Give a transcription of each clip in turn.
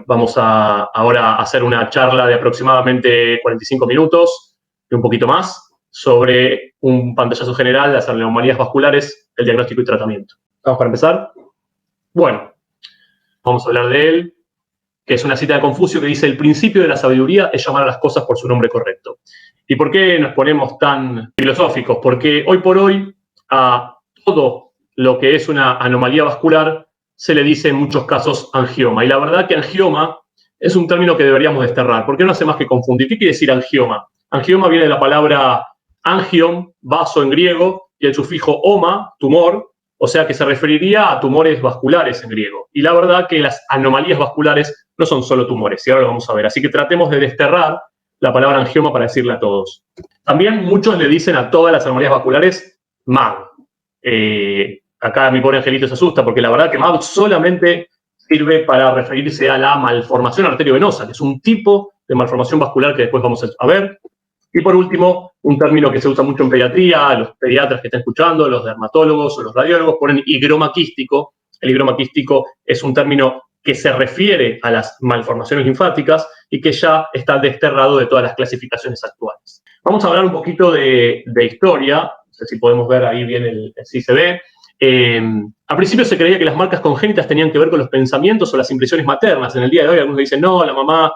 vamos a ahora hacer una charla de aproximadamente 45 minutos y un poquito más sobre un pantallazo general de las anomalías vasculares, el diagnóstico y tratamiento. ¿Vamos para empezar? Bueno, vamos a hablar de él, que es una cita de Confucio que dice: el principio de la sabiduría es llamar a las cosas por su nombre correcto. ¿Y por qué nos ponemos tan filosóficos? Porque hoy por hoy a todo lo que es una anomalía vascular se le dice en muchos casos angioma. Y la verdad que angioma es un término que deberíamos desterrar, porque no hace más que confundir. ¿Qué quiere decir angioma? Angioma viene de la palabra angion, vaso en griego, y el sufijo oma, tumor, o sea que se referiría a tumores vasculares en griego. Y la verdad que las anomalías vasculares no son solo tumores, y ahora lo vamos a ver. Así que tratemos de desterrar la palabra angioma para decirle a todos. También muchos le dicen a todas las anomalías vasculares MAV. Acá mi pobre angelito se asusta porque la verdad que MAV solamente sirve para referirse a la malformación arteriovenosa, que es un tipo de malformación vascular que después vamos a ver. Y por último, un término que se usa mucho en pediatría, los pediatras que están escuchando, los dermatólogos o los radiólogos ponen higroma quístico. El higroma quístico es un término que se refiere a las malformaciones linfáticas y que ya está desterrado de todas las clasificaciones actuales. Vamos a hablar un poquito de historia. No sé si podemos ver ahí bien si se ve. Al principio se creía que las marcas congénitas tenían que ver con los pensamientos o las impresiones maternas. En el día de hoy algunos dicen, no, la mamá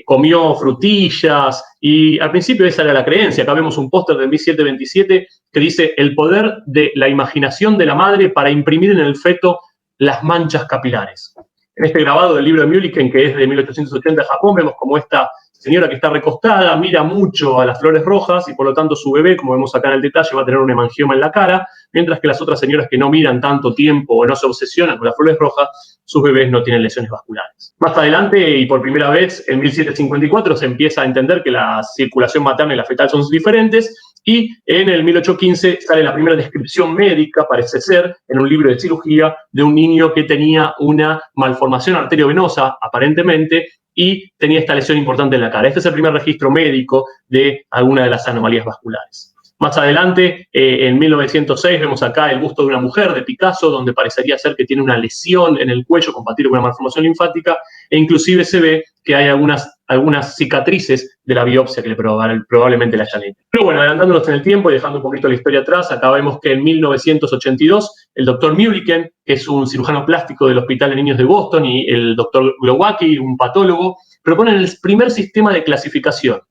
comió frutillas, y al principio esa era la creencia. Acá vemos un póster del 1727 que dice: el poder de la imaginación de la madre para imprimir en el feto las manchas capilares. En este grabado del libro de Mulliken, que es de 1880 de Japón, vemos como esta señora que está recostada mira mucho a las flores rojas y por lo tanto su bebé, como vemos acá en el detalle, va a tener un hemangioma en la cara, mientras que las otras señoras que no miran tanto tiempo o no se obsesionan con las flores rojas, sus bebés no tienen lesiones vasculares. Más adelante, y por primera vez, en 1754, se empieza a entender que la circulación materna y la fetal son diferentes, y en el 1815 sale la primera descripción médica, parece ser, en un libro de cirugía, de un niño que tenía una malformación arteriovenosa, aparentemente, y tenía esta lesión importante en la cara. Este es el primer registro médico de alguna de las anomalías vasculares. Más adelante, en 1906, vemos acá el busto de una mujer de Picasso, donde parecería ser que tiene una lesión en el cuello compatible con una malformación linfática, e inclusive se ve que hay algunas cicatrices de la biopsia que probablemente la hayan hecho. Pero bueno, adelantándonos en el tiempo y dejando un poquito la historia atrás, acá vemos que en 1982 el doctor Mulliken, que es un cirujano plástico del Hospital de Niños de Boston, y el doctor Glowacki, un patólogo, proponen el primer sistema de clasificación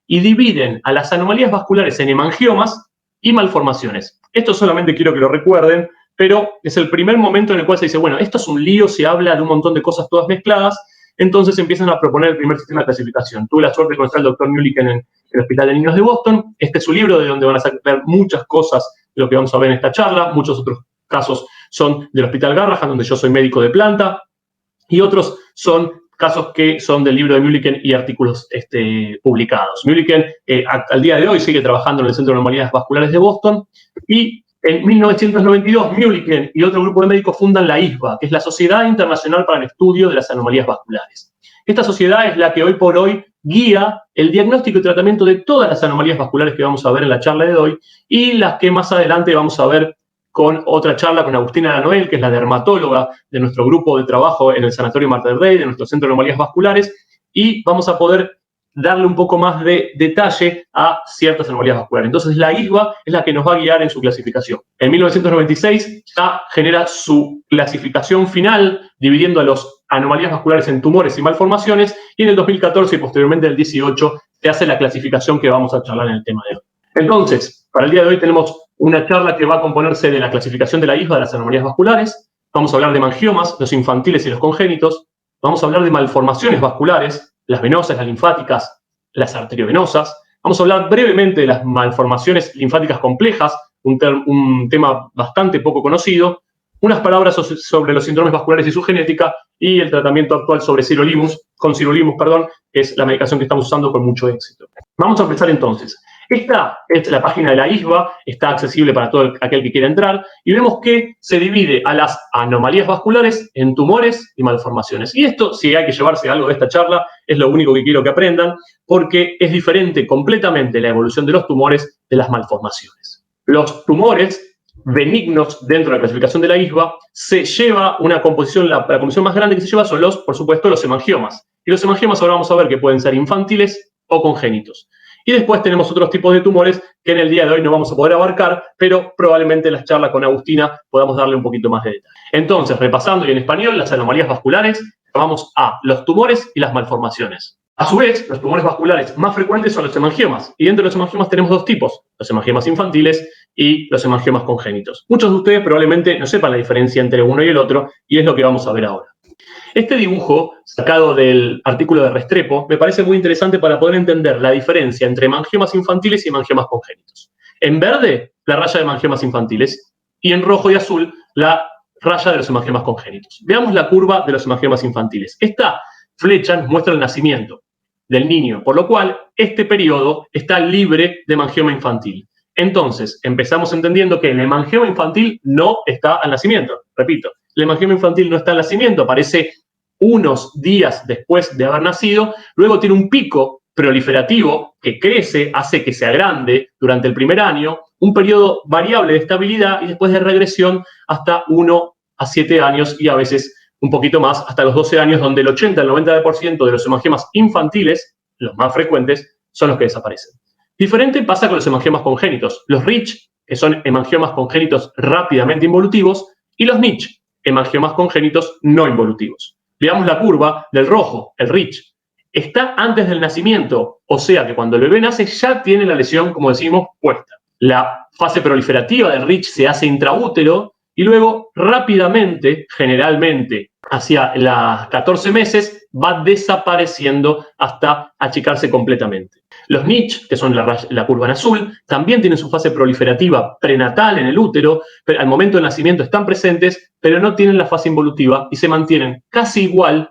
y dividen a las anomalías vasculares en hemangiomas y malformaciones. Esto solamente quiero que lo recuerden, pero es el primer momento en el cual se dice, bueno, esto es un lío, se habla de un montón de cosas todas mezcladas, entonces empiezan a proponer el primer sistema de clasificación. Tuve la suerte de conocer al doctor Mulliken en el Hospital de Niños de Boston. Este es su libro, de donde van a sacar muchas cosas de lo que vamos a ver en esta charla. Muchos otros casos son del Hospital Garrahan, donde yo soy médico de planta, y otros son casos que son del libro de Mulliken y artículos publicados. Mulliken al día de hoy sigue trabajando en el Centro de Anomalías Vasculares de Boston, y en 1992 Mulliken y otro grupo de médicos fundan la ISVA, que es la Sociedad Internacional para el Estudio de las Anomalías Vasculares. Esta sociedad es la que hoy por hoy guía el diagnóstico y tratamiento de todas las anomalías vasculares que vamos a ver en la charla de hoy, y las que más adelante vamos a ver con otra charla con Agustina Lanoel, que es la dermatóloga de nuestro grupo de trabajo en el Sanatorio Mater Dei, de nuestro Centro de Anomalías Vasculares, y vamos a poder darle un poco más de detalle a ciertas anomalías vasculares. Entonces la ISVA es la que nos va a guiar en su clasificación. En 1996 ya genera su clasificación final, dividiendo a las anomalías vasculares en tumores y malformaciones, y en el 2014 y posteriormente en el 2018 se hace la clasificación que vamos a charlar en el tema de hoy. Entonces, para el día de hoy tenemos una charla que va a componerse de la clasificación de la ISVA de las anomalías vasculares. Vamos a hablar de mangiomas, los infantiles y los congénitos. Vamos a hablar de malformaciones vasculares, las venosas, las linfáticas, las arteriovenosas. Vamos a hablar brevemente de las malformaciones linfáticas complejas, un tema bastante poco conocido. Unas palabras sobre los síndromes vasculares y su genética, y el tratamiento actual sobre sirolimus, que es la medicación que estamos usando con mucho éxito. Vamos a empezar entonces. Esta es la página de la ISVA, está accesible para todo aquel que quiera entrar, y vemos que se divide a las anomalías vasculares en tumores y malformaciones. Y esto, si hay que llevarse algo de esta charla, es lo único que quiero que aprendan, porque es diferente completamente la evolución de los tumores de las malformaciones. Los tumores benignos dentro de la clasificación de la ISBA, se lleva una composición, la composición más grande que se lleva son por supuesto, los hemangiomas. Y los hemangiomas ahora vamos a ver que pueden ser infantiles o congénitos. Y después tenemos otros tipos de tumores que en el día de hoy no vamos a poder abarcar, pero probablemente en la charla con Agustina podamos darle un poquito más de detalle. Entonces, repasando y en español, las anomalías vasculares, llamamos a los tumores y las malformaciones. A su vez, los tumores vasculares más frecuentes son los hemangiomas. Y dentro de los hemangiomas tenemos dos tipos, los hemangiomas infantiles y los hemangiomas congénitos. Muchos de ustedes probablemente no sepan la diferencia entre uno y el otro, y es lo que vamos a ver ahora. Este dibujo, sacado del artículo de Restrepo, me parece muy interesante para poder entender la diferencia entre hemangiomas infantiles y hemangiomas congénitos. En verde, la raya de hemangiomas infantiles, y en rojo y azul, la raya de los hemangiomas congénitos. Veamos la curva de los hemangiomas infantiles. Esta flecha nos muestra el nacimiento del niño, por lo cual este periodo está libre de hemangioma infantil. Entonces, empezamos entendiendo que el hemangioma infantil no está al nacimiento. Repito, el hemangioma infantil no está al nacimiento, aparece unos días después de haber nacido, luego tiene un pico proliferativo que crece, hace que se agrande durante el primer año, un periodo variable de estabilidad y después de regresión hasta 1 a 7 años y a veces un poquito más, hasta los 12 años, donde el 80 al 90% de los hemangiomas infantiles, los más frecuentes, son los que desaparecen. Diferente pasa con los hemangiomas congénitos. Los Rich, que son hemangiomas congénitos rápidamente involutivos, y los Nitsch, hemangiomas congénitos no involutivos. Veamos la curva del rojo, el Rich. Está antes del nacimiento, o sea que cuando el bebé nace ya tiene la lesión, como decimos, puesta. La fase proliferativa del Rich se hace intraútero, y luego rápidamente, generalmente hacia las 14 meses, va desapareciendo hasta achicarse completamente. Los Nitsch, que son la curva en azul, también tienen su fase proliferativa prenatal en el útero, pero al momento del nacimiento están presentes, pero no tienen la fase involutiva y se mantienen casi igual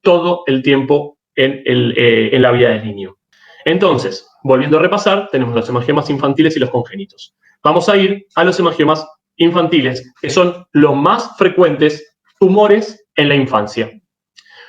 todo el tiempo en la vida del niño. Entonces, volviendo a repasar, tenemos los hemangiomas infantiles y los congénitos. Vamos a ir a los hemangiomas infantiles, que son los más frecuentes tumores en la infancia.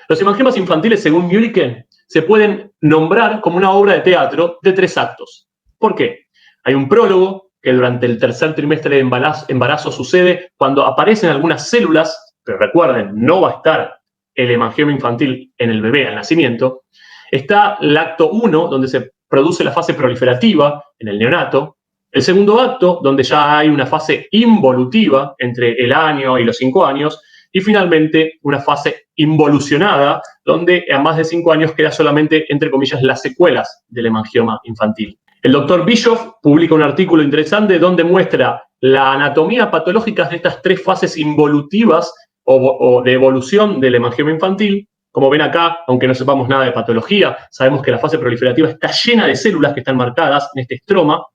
Los hemangiomas infantiles, según Mulliken, se pueden nombrar como una obra de teatro de 3 actos. ¿Por qué? Hay un prólogo que durante el tercer trimestre de embarazo sucede cuando aparecen algunas células, pero recuerden, no va a estar el hemangioma infantil en el bebé al nacimiento. Está el acto 1, donde se produce la fase proliferativa en el neonato. El segundo acto, donde ya hay una fase involutiva entre el año y los 5 años, y finalmente una fase involucionada, donde a más de 5 años queda solamente, entre comillas, las secuelas del hemangioma infantil. El doctor Bischoff publica un artículo interesante donde muestra la anatomía patológica de estas 3 fases involutivas o de evolución del hemangioma infantil. Como ven acá, aunque no sepamos nada de patología, sabemos que la fase proliferativa está llena de células que están marcadas en este estroma.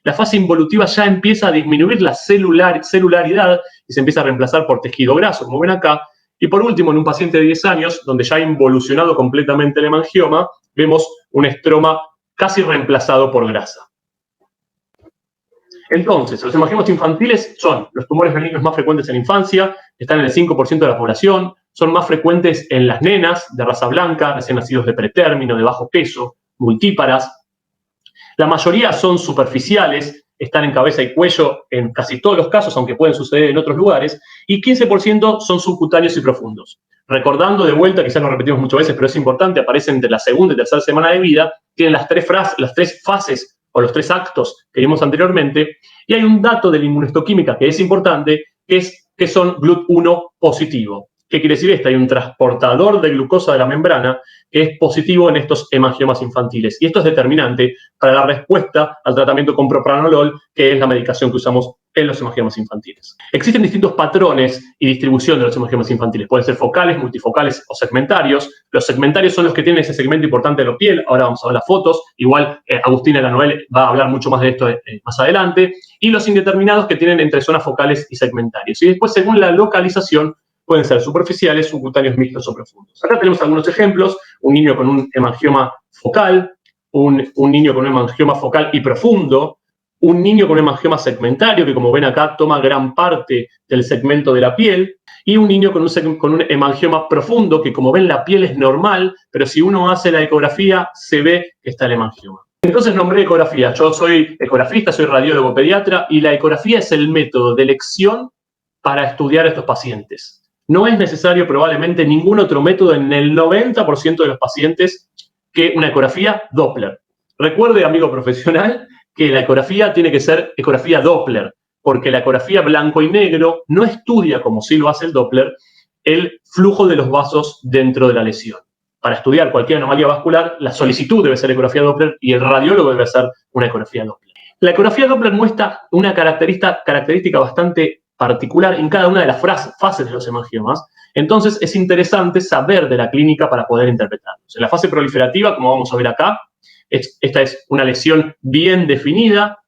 La fase involutiva ya empieza a disminuir la celularidad y se empieza a reemplazar por tejido graso, como ven acá. Y por último, en un paciente de 10 años, donde ya ha involucionado completamente el hemangioma, vemos un estroma casi reemplazado por grasa. Entonces, los hemangiomas infantiles son los tumores benignos más frecuentes en la infancia, están en el 5% de la población, son más frecuentes en las nenas de raza blanca, recién nacidos de pretérmino, de bajo peso, multíparas. La mayoría son superficiales, están en cabeza y cuello en casi todos los casos, aunque pueden suceder en otros lugares, y 15% son subcutáneos y profundos. Recordando de vuelta, quizás lo repetimos muchas veces, pero es importante, aparecen entre la segunda y tercera semana de vida, tienen las tres fases o los 3 actos que vimos anteriormente, y hay un dato de la inmunohistoquímica que es importante, que son GLUT1 positivo. ¿Qué quiere decir esto? Hay un transportador de glucosa de la membrana que es positivo en estos hemangiomas infantiles. Y esto es determinante para la respuesta al tratamiento con propranolol, que es la medicación que usamos en los hemangiomas infantiles. Existen distintos patrones y distribución de los hemangiomas infantiles. Pueden ser focales, multifocales o segmentarios. Los segmentarios son los que tienen ese segmento importante de la piel. Ahora vamos a ver las fotos. Igual Agustina Lanoel va a hablar mucho más de esto más adelante. Y los indeterminados que tienen entre zonas focales y segmentarios. Y después, según la localización, pueden ser superficiales, subcutáneos, mixtos o profundos. Acá tenemos algunos ejemplos. Un niño con un hemangioma focal, un niño con un hemangioma focal y profundo, un niño con un hemangioma segmentario, que como ven acá toma gran parte del segmento de la piel, y un niño con un hemangioma profundo, que como ven la piel es normal, pero si uno hace la ecografía se ve que está el hemangioma. Entonces nombré ecografía. Yo soy ecografista, soy radiólogo pediatra y la ecografía es el método de elección para estudiar a estos pacientes. No es necesario probablemente ningún otro método en el 90% de los pacientes que una ecografía Doppler. Recuerde, amigo profesional, que la ecografía tiene que ser ecografía Doppler, porque la ecografía blanco y negro no estudia, como sí lo hace el Doppler, el flujo de los vasos dentro de la lesión. Para estudiar cualquier anomalía vascular, la solicitud debe ser ecografía Doppler y el radiólogo debe hacer una ecografía Doppler. La ecografía Doppler muestra una característica bastante particular en cada una de las fases de los hemangiomas. Entonces es interesante saber de la clínica para poder interpretarlos. En la fase proliferativa, como vamos a ver acá, esta es una lesión bien definida,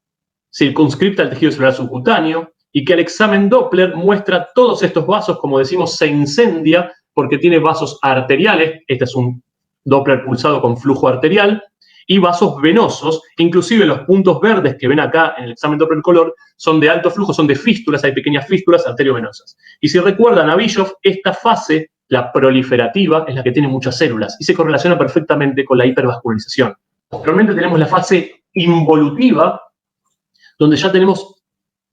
circunscripta al tejido celular subcutáneo, y que el examen Doppler muestra todos estos vasos, como decimos, se incendia porque tiene vasos arteriales, este es un Doppler pulsado con flujo arterial, y vasos venosos, inclusive los puntos verdes que ven acá en el examen Doppler color son de alto flujo, son de fístulas, hay pequeñas fístulas arteriovenosas. Y si recuerdan a Bischoff, esta fase, la proliferativa, es la que tiene muchas células y se correlaciona perfectamente con la hipervascularización. Posteriormente tenemos la fase involutiva, donde ya tenemos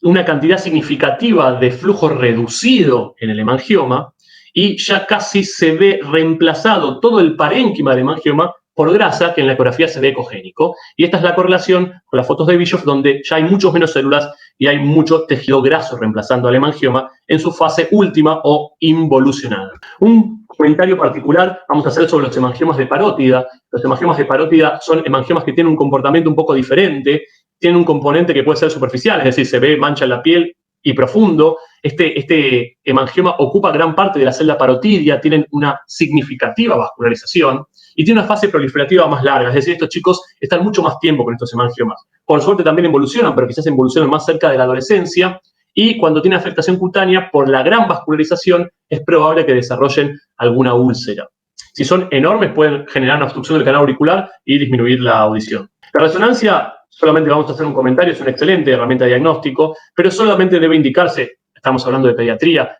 una cantidad significativa de flujo reducido en el hemangioma y ya casi se ve reemplazado todo el parénquima del hemangioma por grasa, que en la ecografía se ve ecogénico. Y esta es la correlación con las fotos de Bischoff, donde ya hay muchos menos células y hay mucho tejido graso reemplazando al hemangioma en su fase última o involucionada. Un comentario particular vamos a hacer sobre los hemangiomas de parótida. Los hemangiomas de parótida son hemangiomas que tienen un comportamiento un poco diferente, tienen un componente que puede ser superficial, es decir, se ve mancha en la piel y profundo. Este hemangioma ocupa gran parte de la celda parotidia, tienen una significativa vascularización y tiene una fase proliferativa más larga, es decir, estos chicos están mucho más tiempo con estos hemangiomas. Por suerte también evolucionan, pero quizás evolucionan más cerca de la adolescencia, y cuando tiene afectación cutánea, por la gran vascularización, es probable que desarrollen alguna úlcera. Si son enormes, pueden generar una obstrucción del canal auricular y disminuir la audición. La resonancia, solamente vamos a hacer un comentario, es una excelente herramienta de diagnóstico, pero solamente debe indicarse, estamos hablando de pediatría,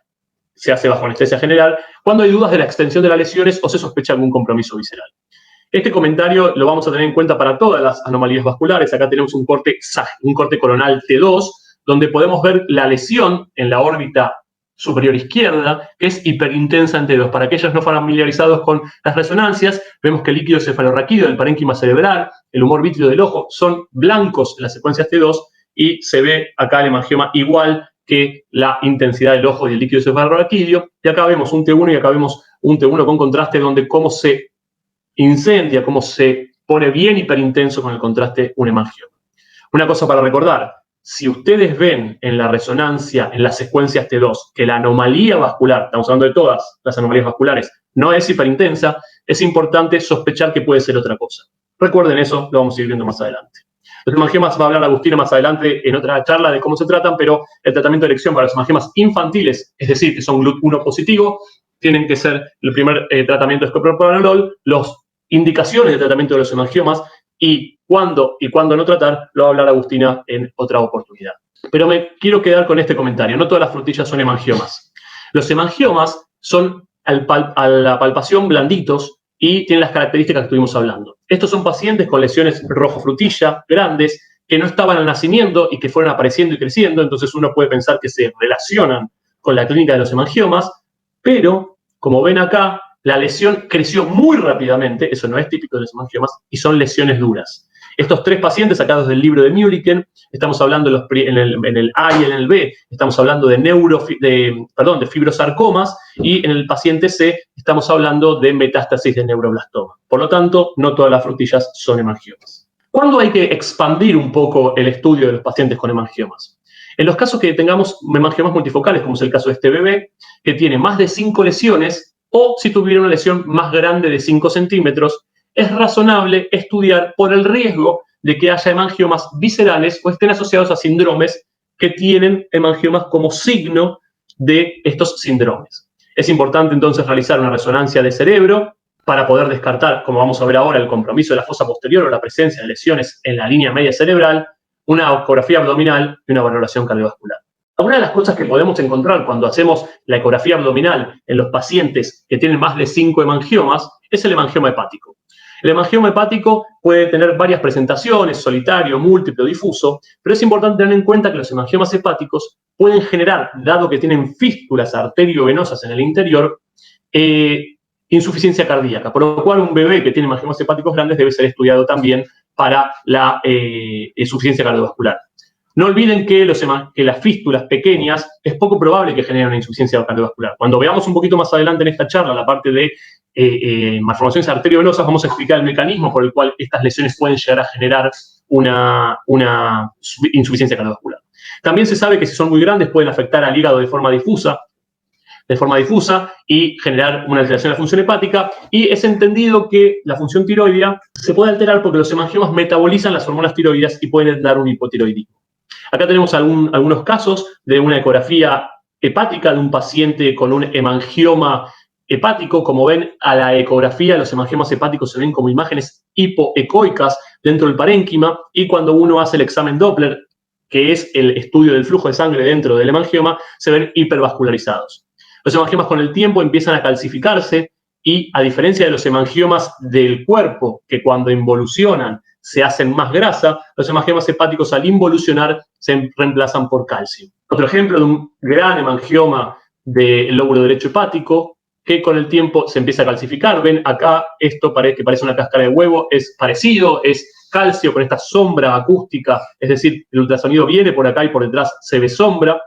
se hace bajo anestesia general, cuando hay dudas de la extensión de las lesiones o se sospecha algún compromiso visceral. Este comentario lo vamos a tener en cuenta para todas las anomalías vasculares. Acá tenemos un corte coronal T2, donde podemos ver la lesión en la órbita superior izquierda, que es hiperintensa en T2. Para aquellos no familiarizados con las resonancias, vemos que el líquido cefalorraquídeo del parénquima cerebral, el humor vítreo del ojo, son blancos en las secuencias T2 y se ve acá el hemangioma igual que la intensidad del ojo y el líquido cefalorraquídeo. Y acá vemos un T1 y acá vemos un T1 con contraste, donde cómo se incendia, cómo se pone bien hiperintenso con el contraste un hemangioma. Una cosa para recordar, si ustedes ven en la resonancia, en las secuencias T2, que la anomalía vascular, estamos hablando de todas las anomalías vasculares, no es hiperintensa, es importante sospechar que puede ser otra cosa. Recuerden eso, lo vamos a ir viendo más adelante. Los hemangiomas va a hablar Agustina más adelante en otra charla de cómo se tratan, pero el tratamiento de elección para los hemangiomas infantiles, es decir, que son GLUT1 positivo, tienen que ser, el primer tratamiento es propranolol, las indicaciones de tratamiento de los hemangiomas y cuándo no tratar, lo va a hablar Agustina en otra oportunidad. Pero me quiero quedar con este comentario, no todas las frutillas son hemangiomas. Los hemangiomas son a la palpación blanditos y tienen las características que estuvimos hablando. Estos son pacientes con lesiones rojo frutilla, grandes, que no estaban al nacimiento y que fueron apareciendo y creciendo, entonces uno puede pensar que se relacionan con la clínica de los hemangiomas, pero, como ven acá, la lesión creció muy rápidamente, eso no es típico de los hemangiomas, y son lesiones duras. Estos tres pacientes sacados del libro de Mulliken, estamos hablando en el A y en el B, estamos hablando de fibrosarcomas, y en el paciente C estamos hablando de metástasis de neuroblastoma. Por lo tanto, no todas las frutillas son hemangiomas. ¿Cuándo hay que expandir un poco el estudio de los pacientes con hemangiomas? En los casos que tengamos hemangiomas multifocales, como es el caso de este bebé, que tiene más de 5 lesiones, o si tuviera una lesión más grande de 5 centímetros, es razonable estudiar por el riesgo de que haya hemangiomas viscerales o estén asociados a síndromes que tienen hemangiomas como signo de estos síndromes. Es importante entonces realizar una resonancia de cerebro para poder descartar, como vamos a ver ahora, el compromiso de la fosa posterior o la presencia de lesiones en la línea media cerebral, una ecografía abdominal y una valoración cardiovascular. Una de las cosas que podemos encontrar cuando hacemos la ecografía abdominal en los pacientes que tienen más de 5 hemangiomas es el hemangioma hepático. El hemangioma hepático puede tener varias presentaciones, solitario, múltiple o difuso, pero es importante tener en cuenta que los hemangiomas hepáticos pueden generar, dado que tienen fístulas arteriovenosas en el interior, insuficiencia cardíaca, por lo cual un bebé que tiene hemangiomas hepáticos grandes debe ser estudiado también para la insuficiencia cardiovascular. No olviden que las fístulas pequeñas es poco probable que generen una insuficiencia cardiovascular. Cuando veamos un poquito más adelante en esta charla la parte de malformaciones arteriovenosas, vamos a explicar el mecanismo por el cual estas lesiones pueden llegar a generar una insuficiencia cardiovascular. También se sabe que si son muy grandes pueden afectar al hígado de forma difusa y generar una alteración de la función hepática, y es entendido que la función tiroidea se puede alterar porque los hemangiomas metabolizan las hormonas tiroideas y pueden dar un hipotiroidismo. Acá tenemos algunos casos de una ecografía hepática de un paciente con un hemangioma hepático. Como ven, a la ecografía los hemangiomas hepáticos se ven como imágenes hipoecoicas dentro del parénquima, y cuando uno hace el examen Doppler, que es el estudio del flujo de sangre dentro del hemangioma, se ven hipervascularizados. Los hemangiomas con el tiempo empiezan a calcificarse y, a diferencia de los hemangiomas del cuerpo, que cuando involucionan se hacen más grasa, los hemangiomas hepáticos al involucionar se reemplazan por calcio. Otro ejemplo de un gran hemangioma del lóbulo derecho hepático que con el tiempo se empieza a calcificar. Ven acá, esto que parece una cáscara de huevo, es parecido, es calcio con esta sombra acústica, es decir, el ultrasonido viene por acá y por detrás se ve sombra.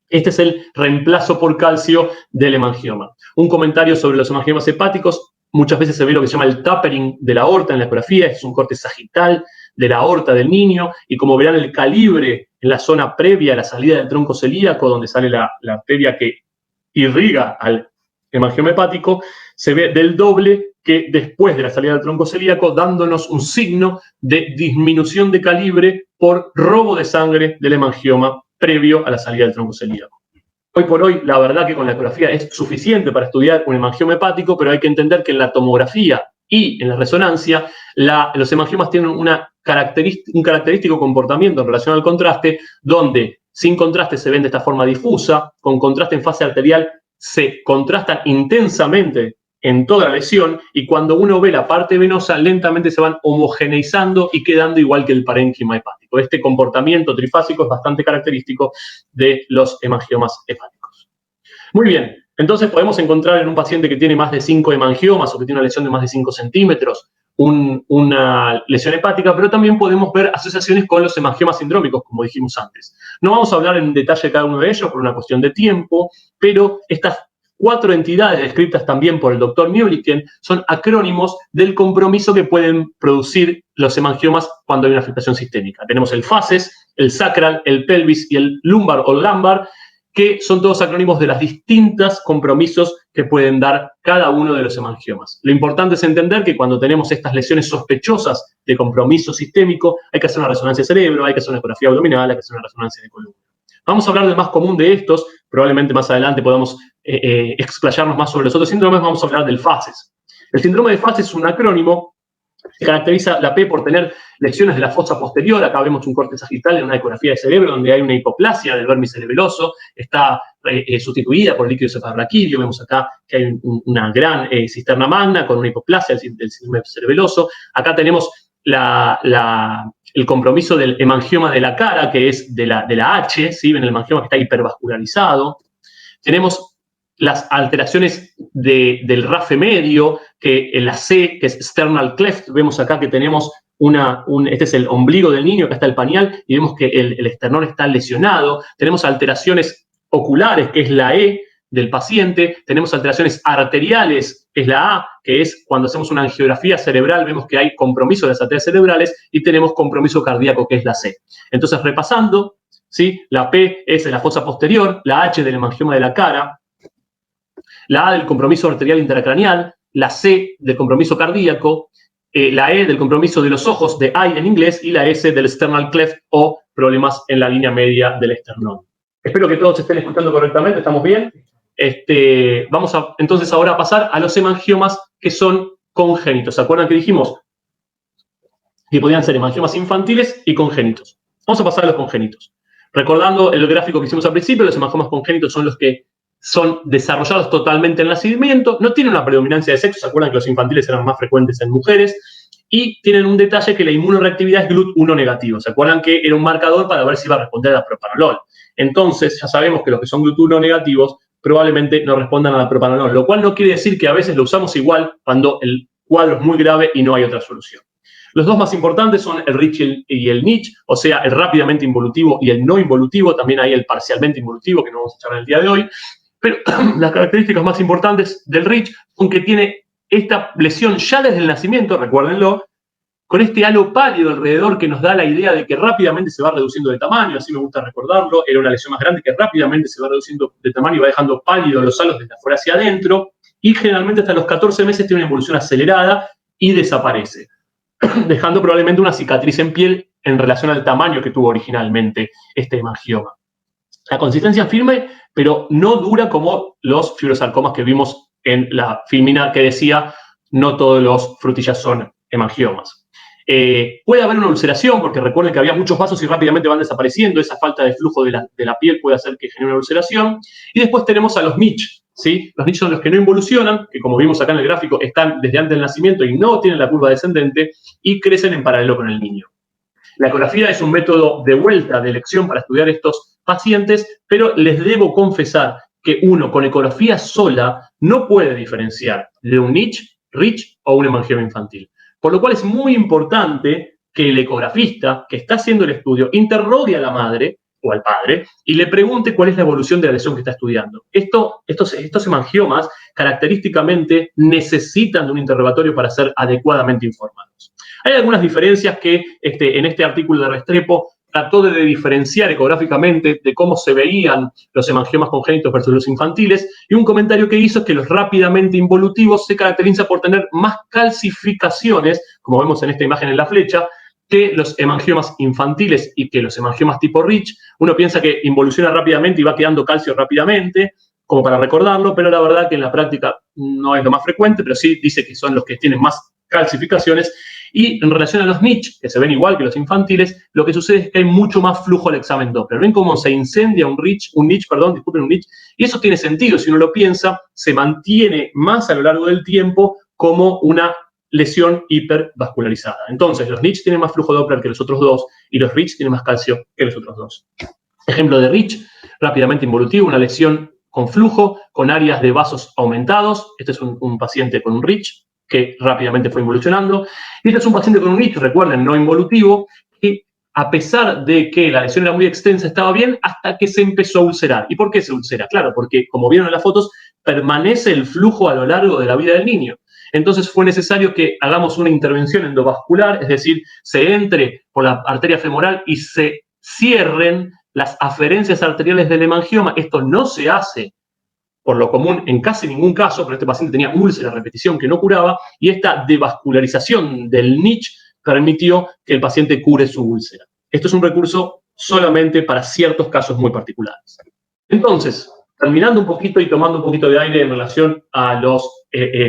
Este es el reemplazo por calcio del hemangioma. Un comentario sobre los hemangiomas hepáticos: muchas veces se ve lo que se llama el tapering de la aorta en la ecografía, es un corte sagital de la aorta del niño, y como verán el calibre en la zona previa a la salida del tronco celíaco, donde sale la arteria que irriga al hemangioma hepático, se ve del doble que después de la salida del tronco celíaco, dándonos un signo de disminución de calibre por robo de sangre del hemangioma previo a la salida del tronco celíaco. Hoy por hoy, la verdad que con la ecografía es suficiente para estudiar un hemangioma hepático, pero hay que entender que en la tomografía y en la resonancia, los hemangiomas tienen un característico comportamiento en relación al contraste, donde sin contraste se ven de esta forma difusa, con contraste en fase arterial se contrastan intensamente en toda la lesión, y cuando uno ve la parte venosa, lentamente se van homogeneizando y quedando igual que el parénquima hepático. Este comportamiento trifásico es bastante característico de los hemangiomas hepáticos. Muy bien, entonces podemos encontrar en un paciente que tiene más de 5 hemangiomas o que tiene una lesión de más de 5 centímetros una lesión hepática, pero también podemos ver asociaciones con los hemangiomas sindrómicos, como dijimos antes. No vamos a hablar en detalle de cada uno de ellos por una cuestión de tiempo, pero estas 4 entidades descritas también por el doctor Mühlichen son acrónimos del compromiso que pueden producir los hemangiomas cuando hay una afectación sistémica. Tenemos el FACES, el sacral, el pelvis y el lumbar o lumbar, que son todos acrónimos de las distintas compromisos que pueden dar cada uno de los hemangiomas. Lo importante es entender que cuando tenemos estas lesiones sospechosas de compromiso sistémico, hay que hacer una resonancia de cerebro, hay que hacer una ecografía abdominal, hay que hacer una resonancia de columna. Vamos a hablar del más común de estos, probablemente más adelante podamos explayarnos más sobre los otros síndromes. Vamos a hablar del FACES. El síndrome de FACES es un acrónimo. Se caracteriza la P por tener lesiones de la fosa posterior. Acá vemos un corte sagital en una ecografía de cerebro donde hay una hipoplasia del vermis cerebeloso, está sustituida por líquido cefalorraquídeo. Vemos acá que hay una gran cisterna magna con una hipoplasia del síndrome cerebeloso. Acá tenemos el compromiso del hemangioma de la cara, que es de la H, ¿sí? Ven el hemangioma que está hipervascularizado. Tenemos las alteraciones del RAFE medio, que en la C, que es sternal cleft, vemos acá que tenemos este es el ombligo del niño, acá está el pañal, y vemos que el esternón está lesionado. Tenemos alteraciones oculares, que es la E del paciente. Tenemos alteraciones arteriales, que es la A, que es cuando hacemos una angiografía cerebral, vemos que hay compromiso de las arterias cerebrales, y tenemos compromiso cardíaco, que es la C. Entonces, repasando, ¿sí? La P es de la fosa posterior, la H del hemangioma de la cara, la A del compromiso arterial intracraneal, la C del compromiso cardíaco, la E del compromiso de los ojos, de eye en inglés, y la S del sternal cleft o problemas en la línea media del esternón. Espero que todos estén escuchando correctamente, ¿estamos bien? Vamos entonces ahora a pasar a los hemangiomas que son congénitos. ¿Se acuerdan que dijimos que podían ser hemangiomas infantiles y congénitos? Vamos a pasar a los congénitos. Recordando el gráfico que hicimos al principio, los hemangiomas congénitos son los que son desarrollados totalmente en el nacimiento, no tienen una predominancia de sexo. ¿Se acuerdan que los infantiles eran más frecuentes en mujeres? y tienen un detalle que la inmunoreactividad es GLUT1 negativo. ¿Se acuerdan que era un marcador para ver si iba a responder a la propanolol? Entonces, ya sabemos que los que son GLUT1 negativos probablemente no respondan a la propanolol, lo cual no quiere decir que a veces lo usamos igual cuando el cuadro es muy grave y no hay otra solución. Los dos más importantes son el RICH y el NICH, o sea, el rápidamente involutivo y el no involutivo, también hay el parcialmente involutivo, que no vamos a echar en el día de hoy. Pero las características más importantes del RICH son que tiene esta lesión ya desde el nacimiento, recuérdenlo, con este halo pálido alrededor que nos da la idea de que rápidamente se va reduciendo de tamaño, así me gusta recordarlo, era una lesión más grande que rápidamente se va reduciendo de tamaño y va dejando pálidos los halos desde afuera hacia adentro, y generalmente hasta los 14 meses tiene una evolución acelerada y desaparece, dejando probablemente una cicatriz en piel en relación al tamaño que tuvo originalmente este hemangioma. La consistencia es firme, pero no dura como los fibrosarcomas que vimos en la filmina que decía no todos los frutillas son hemangiomas. Puede haber una ulceración, porque recuerden que había muchos vasos y rápidamente van desapareciendo. Esa falta de flujo de la piel puede hacer que genere una ulceración. Y después tenemos a los NICH, ¿sí? Los NICH son los que no involucionan, que como vimos acá en el gráfico, están desde antes del nacimiento y no tienen la curva descendente y crecen en paralelo con el niño. La ecografía es un método de vuelta, de elección para estudiar estos pacientes, pero les debo confesar que uno con ecografía sola no puede diferenciar de un NICH, RICH o un hemangioma infantil. Por lo cual es muy importante que el ecografista que está haciendo el estudio interrogue a la madre o al padre y le pregunte cuál es la evolución de la lesión que está estudiando. Estos hemangiomas característicamente necesitan de un interrogatorio para ser adecuadamente informados. Hay algunas diferencias que en este artículo de Restrepo trató de diferenciar ecográficamente de cómo se veían los hemangiomas congénitos versus los infantiles, y un comentario que hizo es que los rápidamente involutivos se caracterizan por tener más calcificaciones, como vemos en esta imagen en la flecha, que los hemangiomas infantiles y que los hemangiomas tipo RICH. Uno piensa que involuciona rápidamente y va quedando calcio rápidamente, como para recordarlo, pero la verdad que en la práctica no es lo más frecuente, pero sí dice que son los que tienen más calcificaciones. Y en relación a los NICH, que se ven igual que los infantiles, lo que sucede es que hay mucho más flujo al examen Doppler. ¿Ven cómo se incendia un NICH? Y eso tiene sentido, si uno lo piensa, se mantiene más a lo largo del tiempo como una lesión hipervascularizada. Entonces, los NICH tienen más flujo Doppler que los otros dos, y los RICH tienen más calcio que los otros dos. Ejemplo de RICH, rápidamente involutivo, una lesión con flujo, con áreas de vasos aumentados. Este es un paciente con un RICH que rápidamente fue involucionando. Y este es un paciente con un NICH, recuerden, no involutivo, que a pesar de que la lesión era muy extensa, estaba bien hasta que se empezó a ulcerar. ¿Y por qué se ulcera? Claro, porque, como vieron en las fotos, permanece el flujo a lo largo de la vida del niño. Entonces fue necesario que hagamos una intervención endovascular, es decir, se entre por la arteria femoral y se cierren las aferencias arteriales del hemangioma. Esto no se hace por lo común en casi ningún caso, pero este paciente tenía úlcera a repetición que no curaba, y esta devascularización del NICH permitió que el paciente cure su úlcera. Esto es un recurso solamente para ciertos casos muy particulares. Entonces, terminando un poquito y tomando un poquito de aire en relación a los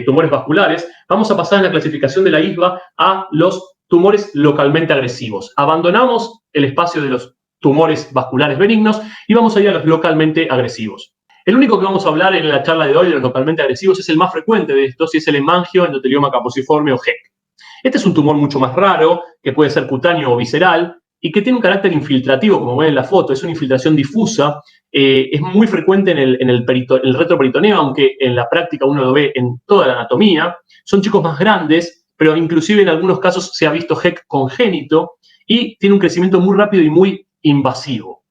tumores vasculares, vamos a pasar en la clasificación de la ISVA a los tumores localmente agresivos. Abandonamos el espacio de los tumores vasculares benignos y vamos a ir a los localmente agresivos. El único que vamos a hablar en la charla de hoy de los localmente agresivos es el más frecuente de estos, y es el hemangioendotelioma caposiforme o HEC. Este es un tumor mucho más raro, que puede ser cutáneo o visceral, y que tiene un carácter infiltrativo, como ven en la foto. Es una infiltración difusa, es muy frecuente en el retroperitoneo, aunque en la práctica uno lo ve en toda la anatomía. Son chicos más grandes, pero inclusive en algunos casos se ha visto HEC congénito, y tiene un crecimiento muy rápido y muy invasivo.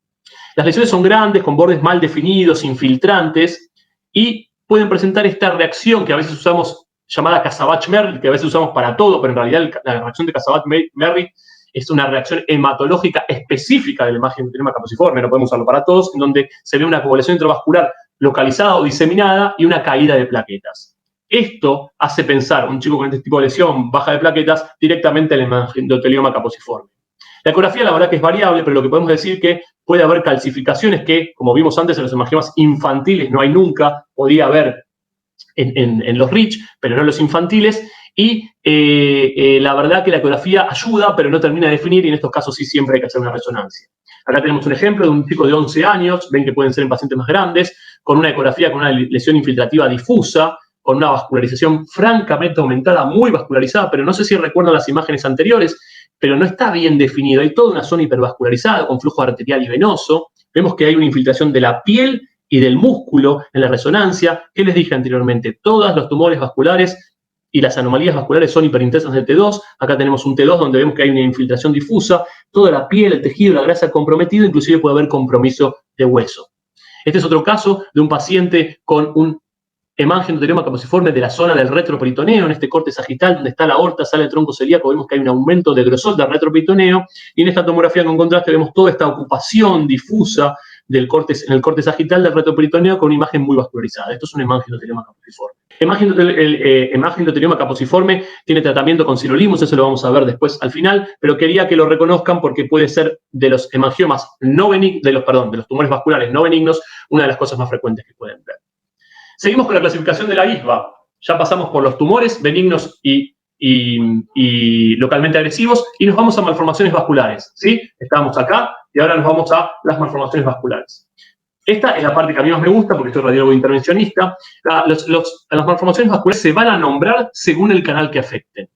Las lesiones son grandes, con bordes mal definidos, infiltrantes, y pueden presentar esta reacción que a veces usamos, llamada Casabach-Merritt, que a veces usamos para todo, pero en realidad la reacción de Casabach-Merritt es una reacción hematológica específica del hemangioendotelioma caposiforme, no podemos usarlo para todos, en donde se ve una coagulación intravascular localizada o diseminada y una caída de plaquetas. Esto hace pensar a un chico con este tipo de lesión baja de plaquetas directamente al hemangioendotelioma caposiforme. La ecografía, la verdad que es variable, pero lo que podemos decir es que puede haber calcificaciones que, como vimos antes en los hemangiomas infantiles, no hay nunca, podía haber en los RICH, pero no en los infantiles, y la verdad que la ecografía ayuda, pero no termina de definir, y en estos casos sí siempre hay que hacer una resonancia. Acá tenemos un ejemplo de un chico de 11 años, ven que pueden ser en pacientes más grandes, con una ecografía con una lesión infiltrativa difusa, con una vascularización francamente aumentada, muy vascularizada, pero no sé si recuerdan las imágenes anteriores, pero no está bien definido. Hay toda una zona hipervascularizada con flujo arterial y venoso. Vemos que hay una infiltración de la piel y del músculo en la resonancia. ¿Qué les dije anteriormente? Todos los tumores vasculares y las anomalías vasculares son hiperintensas del T2. Acá tenemos un T2 donde vemos que hay una infiltración difusa. Toda la piel, el tejido, la grasa comprometido, inclusive puede haber compromiso de hueso. Este es otro caso de un paciente con un hemangioperitoneo caposiforme de la zona del retroperitoneo, en este corte sagital donde está la aorta, sale el tronco celíaco, vemos que hay un aumento de grosor del retroperitoneo, y en esta tomografía con contraste vemos toda esta ocupación difusa en el corte sagital del retroperitoneo con una imagen muy vascularizada. Esto es un hemangioperitoneo caposiforme. El hemangioperitoneo caposiforme tiene tratamiento con sirolimus, eso lo vamos a ver después al final, pero quería que lo reconozcan porque puede ser de los hemangiomas no benignos, de los tumores vasculares no benignos, una de las cosas más frecuentes que pueden ver. Seguimos con la clasificación de la ISBA. Ya pasamos por los tumores benignos y localmente agresivos y nos vamos a malformaciones vasculares, ¿sí? Estábamos acá y ahora nos vamos a las malformaciones vasculares. Esta es la parte que a mí más me gusta porque soy radiólogo intervencionista. Las malformaciones vasculares se van a nombrar según el canal que afecten.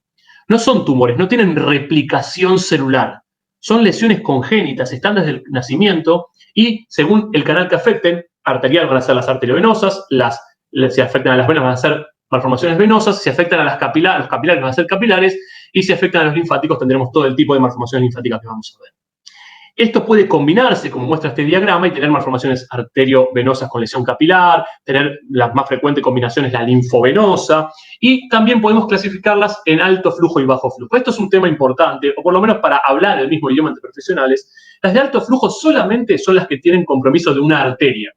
No son tumores, no tienen replicación celular. Son lesiones congénitas, están desde el nacimiento y según el canal que afecten, arterial van a ser las arteriovenosas, si afectan a las venas van a ser malformaciones venosas, si afectan a los capilares van a ser capilares, y si afectan a los linfáticos tendremos todo el tipo de malformaciones linfáticas que vamos a ver. Esto puede combinarse, como muestra este diagrama, y tener malformaciones arteriovenosas con lesión capilar, tener la más frecuente combinación es la linfovenosa, y también podemos clasificarlas en alto flujo y bajo flujo. Esto es un tema importante, o por lo menos para hablar el mismo idioma entre profesionales. Las de alto flujo solamente son las que tienen compromiso de una arteria,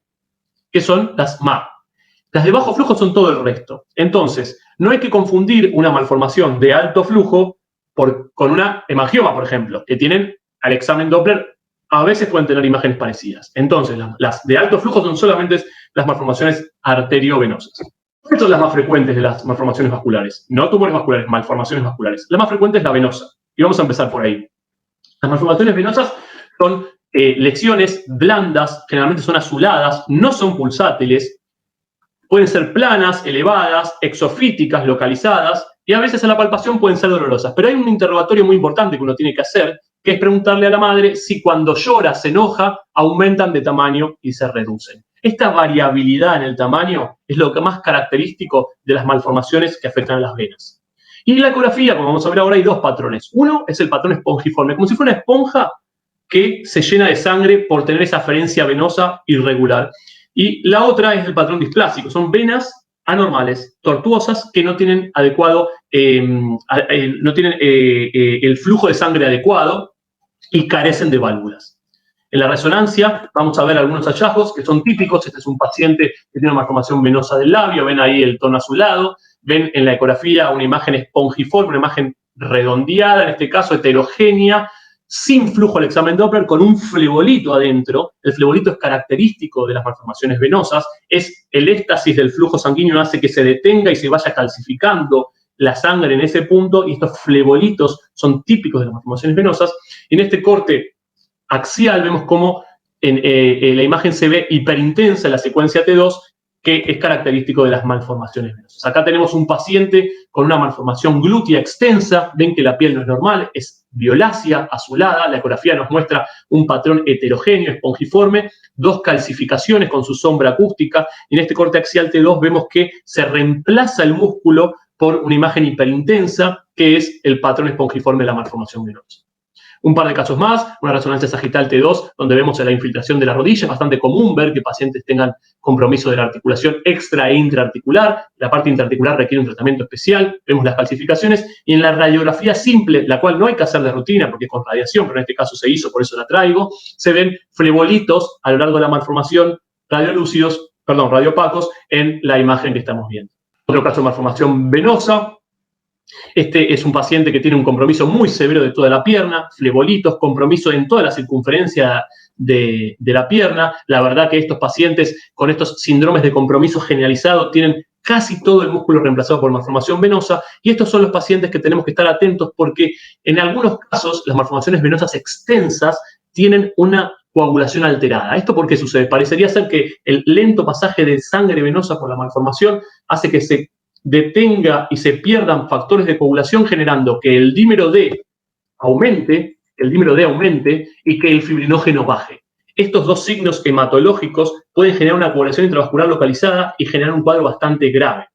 que son las MAP. Las de bajo flujo son todo el resto. Entonces, no hay que confundir una malformación de alto flujo con una hemangioma, por ejemplo, que tienen al examen Doppler, a veces pueden tener imágenes parecidas. Entonces, las de alto flujo son solamente las malformaciones arteriovenosas. ¿Cuáles son las más frecuentes de las malformaciones vasculares? No tumores vasculares, malformaciones vasculares. La más frecuente es la venosa. Y vamos a empezar por ahí. Las malformaciones venosas son lesiones blandas, generalmente son azuladas, no son pulsátiles, pueden ser planas, elevadas, exofíticas, localizadas, y a veces en la palpación pueden ser dolorosas. Pero hay un interrogatorio muy importante que uno tiene que hacer, que es preguntarle a la madre si cuando llora, se enoja, aumentan de tamaño y se reducen. Esta variabilidad en el tamaño es lo que más característico de las malformaciones que afectan a las venas. Y en la ecografía, como vamos a ver ahora, hay dos patrones. Uno es el patrón espongiforme, como si fuera una esponja que se llena de sangre por tener esa aferencia venosa irregular. Y la otra es el patrón displásico. Son venas anormales, tortuosas, que no tienen adecuado, no tienen el flujo de sangre adecuado y carecen de válvulas. En la resonancia vamos a ver algunos hallazgos que son típicos. Este es un paciente que tiene una malformación venosa del labio. Ven ahí el tono azulado. Ven en la ecografía una imagen espongiforme, una imagen redondeada, en este caso heterogénea, sin flujo al examen Doppler, con un flebolito adentro. El flebolito es característico de las malformaciones venosas, es el éxtasis del flujo sanguíneo, hace que se detenga y se vaya calcificando la sangre en ese punto, y estos flebolitos son típicos de las malformaciones venosas. En este corte axial vemos cómo en la imagen se ve hiperintensa la secuencia T2, que es característico de las malformaciones venosas. Acá tenemos un paciente con una malformación glútea extensa. Ven que la piel no es normal, es violácea, azulada. La ecografía nos muestra un patrón heterogéneo, espongiforme, dos calcificaciones con su sombra acústica. Y en este corte axial T2 vemos que se reemplaza el músculo por una imagen hiperintensa, que es el patrón espongiforme de la malformación venosa. Un par de casos más, una resonancia sagital T2, donde vemos la infiltración de la rodilla. Es bastante común ver que pacientes tengan compromiso de la articulación extra e intraarticular. La parte intraarticular requiere un tratamiento especial. Vemos las calcificaciones. Y en la radiografía simple, la cual no hay que hacer de rutina porque es con radiación, pero en este caso se hizo, por eso la traigo, se ven flebolitos a lo largo de la malformación, radiopacos, en la imagen que estamos viendo. Otro caso de malformación venosa. Este es un paciente que tiene un compromiso muy severo de toda la pierna, flebolitos, compromiso en toda la circunferencia de la pierna. La verdad que estos pacientes con estos síndromes de compromiso generalizado tienen casi todo el músculo reemplazado por malformación venosa, y estos son los pacientes que tenemos que estar atentos porque en algunos casos las malformaciones venosas extensas tienen una coagulación alterada. ¿Esto por qué sucede? Parecería ser que el lento pasaje de sangre venosa por la malformación hace que se detenga y se pierdan factores de coagulación, generando que el dímero D aumente, y que el fibrinógeno baje. Estos dos signos hematológicos pueden generar una coagulación intravascular localizada y generar un cuadro bastante grave.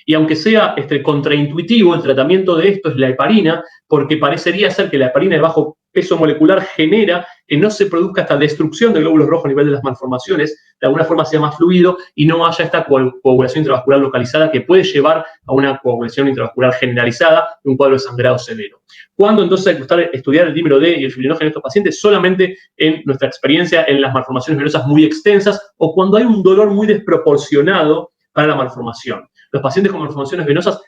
Y aunque sea contraintuitivo, el tratamiento de esto es la heparina, porque parecería ser que la heparina de bajo peso molecular genera que no se produzca esta destrucción de glóbulos rojos a nivel de las malformaciones, de alguna forma sea más fluido y no haya esta coagulación intravascular localizada que puede llevar a una coagulación intravascular generalizada y un cuadro de sangrado severo. ¿Cuándo entonces hay que estudiar el dímero D y el fibrinógeno en estos pacientes? Solamente en nuestra experiencia en las malformaciones venosas muy extensas o cuando hay un dolor muy desproporcionado para la malformación. Los pacientes con malformaciones venosas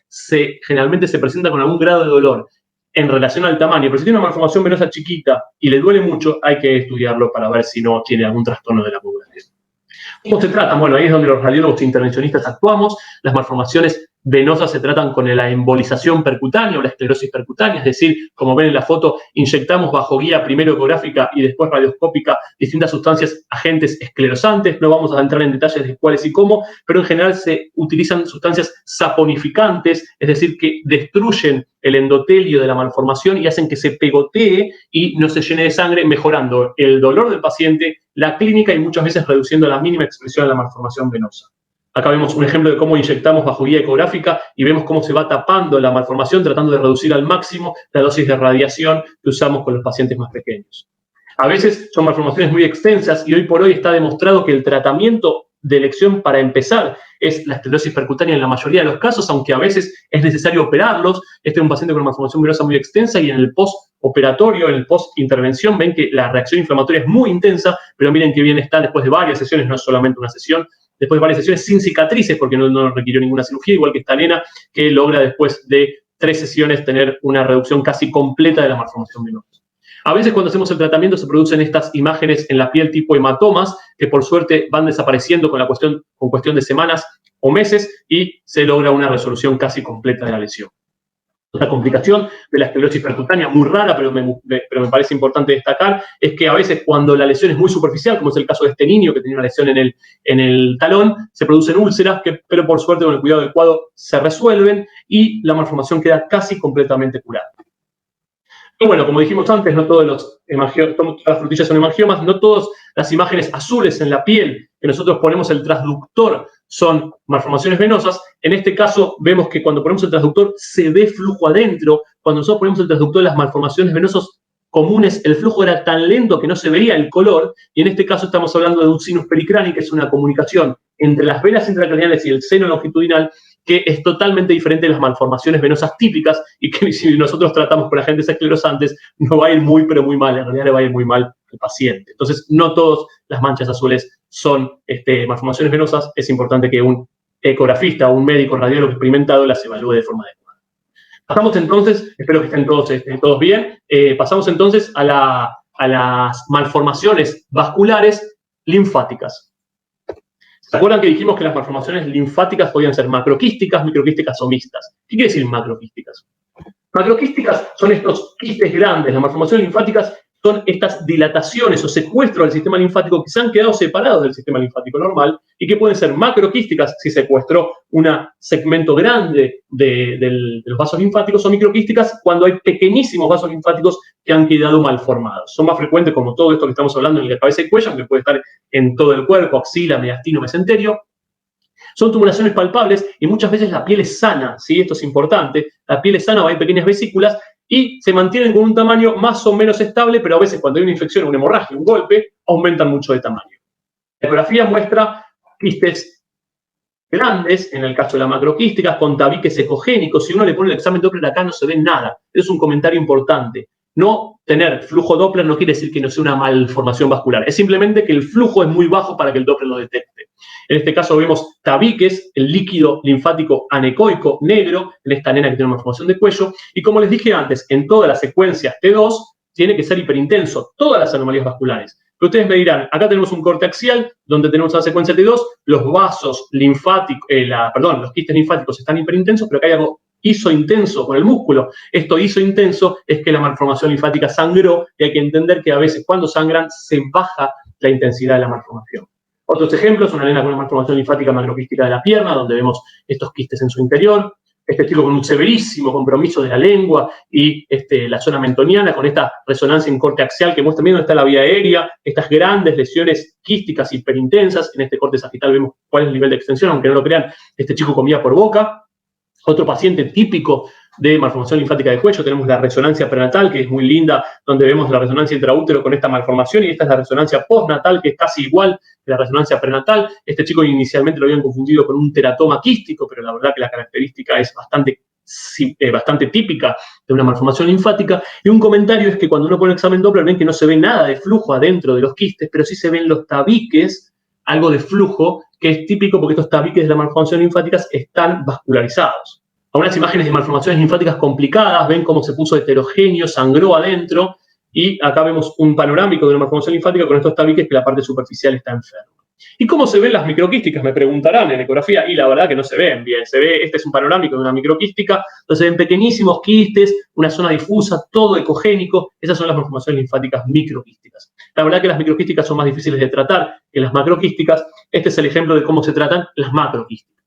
generalmente se presentan con algún grado de dolor en relación al tamaño, pero si tiene una malformación venosa chiquita y le duele mucho, hay que estudiarlo para ver si no tiene algún trastorno de la coagulación. ¿Cómo se trata? Bueno, ahí es donde los radiólogos intervencionistas actuamos. Las malformaciones venosas se tratan con la embolización percutánea o la esclerosis percutánea, es decir, como ven en la foto, inyectamos bajo guía primero ecográfica y después radioscópica distintas sustancias agentes esclerosantes. No vamos a entrar en detalles de cuáles y cómo, pero en general se utilizan sustancias saponificantes, es decir, que destruyen el endotelio de la malformación y hacen que se pegotee y no se llene de sangre, mejorando el dolor del paciente, la clínica y muchas veces reduciendo la mínima expresión de la malformación venosa. Acá vemos un ejemplo de cómo inyectamos bajo guía ecográfica y vemos cómo se va tapando la malformación tratando de reducir al máximo la dosis de radiación que usamos con los pacientes más pequeños. A veces son malformaciones muy extensas y hoy por hoy está demostrado que el tratamiento de elección para empezar es la esclerosis percutánea en la mayoría de los casos, aunque a veces es necesario operarlos. Este es un paciente con una malformación venosa muy extensa y en el postoperatorio, en el post-intervención, ven que la reacción inflamatoria es muy intensa, pero miren qué bien está después de varias sesiones, no es solamente una sesión, después de varias sesiones sin cicatrices, porque no requirió ninguna cirugía, igual que esta nena, que logra después de 3 sesiones tener una reducción casi completa de la malformación venosa. A veces cuando hacemos el tratamiento se producen estas imágenes en la piel tipo hematomas, que por suerte van desapareciendo con cuestión de semanas o meses y se logra una resolución casi completa de la lesión. Otra complicación de la esclerosis percutánea, muy rara, pero me parece importante destacar, es que a veces cuando la lesión es muy superficial, como es el caso de este niño que tenía una lesión en el talón, se producen úlceras, pero por suerte con el cuidado adecuado se resuelven y la malformación queda casi completamente curada. Y bueno, como dijimos antes, no todas las frutillas son hemangiomas, no todas las imágenes azules en la piel que nosotros ponemos el transductor son malformaciones venosas. En este caso vemos que cuando ponemos el transductor se ve flujo adentro. Cuando nosotros ponemos el transductor de las malformaciones venosas comunes, el flujo era tan lento que no se veía el color, y en este caso estamos hablando de un sinus pericráneo, que es una comunicación entre las venas intracraneales y el seno longitudinal, que es totalmente diferente de las malformaciones venosas típicas y que si nosotros tratamos con agentes esclerosantes no va a ir muy, pero muy mal, en realidad le va a ir muy mal al paciente. Entonces, no todas las manchas azules son malformaciones venosas, es importante que un ecografista o un médico radiólogo experimentado las evalúe de forma adecuada. Pasamos entonces, espero que estén todos bien, pasamos entonces a las malformaciones vasculares linfáticas. ¿Se acuerdan que dijimos que las malformaciones linfáticas podían ser macroquísticas, microquísticas o mixtas? ¿Qué quiere decir macroquísticas? Macroquísticas son estos quistes grandes, las malformaciones linfáticas son estas dilataciones o secuestros del sistema linfático que se han quedado separados del sistema linfático normal y que pueden ser macroquísticas si secuestró un segmento grande de los vasos linfáticos, o microquísticas cuando hay pequeñísimos vasos linfáticos que han quedado mal formados. Son más frecuentes, como todo esto que estamos hablando, en la cabeza y cuello, aunque puede estar en todo el cuerpo, axila, mediastino, mesenterio. Son tumoraciones palpables y muchas veces la piel es sana, ¿sí? Esto es importante. La piel es sana, hay pequeñas vesículas y se mantienen con un tamaño más o menos estable, pero a veces cuando hay una infección, una hemorragia, un golpe, aumentan mucho de tamaño. La ecografía muestra quistes grandes, en el caso de la macroquística, con tabiques ecogénicos. Si uno le pone el examen Doppler acá no se ve nada. Es un comentario importante. No tener flujo Doppler no quiere decir que no sea una malformación vascular. Es simplemente que el flujo es muy bajo para que el Doppler lo detecte. En este caso vemos tabiques, el líquido linfático anecoico negro, en esta nena que tiene una malformación de cuello. Y como les dije antes, en todas las secuencias T2 tiene que ser hiperintenso, todas las anomalías vasculares. Pero ustedes me dirán, acá tenemos un corte axial donde tenemos la secuencia T2, los vasos linfáticos, los quistes linfáticos están hiperintensos, pero acá hay algo isointenso con el músculo. Esto isointenso es que la malformación linfática sangró y hay que entender que a veces cuando sangran se baja la intensidad de la malformación. Otros ejemplos, una nena con una malformación linfática macroquística de la pierna, donde vemos estos quistes en su interior. Este chico con un severísimo compromiso de la lengua y la zona mentoniana, con esta resonancia en corte axial que muestra bien dónde está la vía aérea, estas grandes lesiones quísticas hiperintensas. En este corte sagital vemos cuál es el nivel de extensión, aunque no lo crean, este chico comía por boca. Otro paciente típico de malformación linfática del cuello, tenemos la resonancia prenatal, que es muy linda, donde vemos la resonancia intraútero con esta malformación, y esta es la resonancia postnatal, que es casi igual que la resonancia prenatal. Este chico inicialmente lo habían confundido con un teratoma quístico, pero la verdad que la característica es bastante típica de una malformación linfática. Y un comentario es que cuando uno pone el examen Doppler ven que no se ve nada de flujo adentro de los quistes, pero sí se ven los tabiques, algo de flujo, que es típico porque estos tabiques de las malformaciones linfáticas están vascularizados. Algunas imágenes de malformaciones linfáticas complicadas, ven cómo se puso heterogéneo, sangró adentro, y acá vemos un panorámico de una malformación linfática con estos tabiques que la parte superficial está enferma. ¿Y cómo se ven las microquísticas? Me preguntarán en ecografía, y la verdad que no se ven bien. Este es un panorámico de una microquística, donde se ven pequeñísimos quistes, una zona difusa, todo ecogénico. Esas son las malformaciones linfáticas microquísticas. La verdad que las microquísticas son más difíciles de tratar que las macroquísticas. Este es el ejemplo de cómo se tratan las macroquísticas.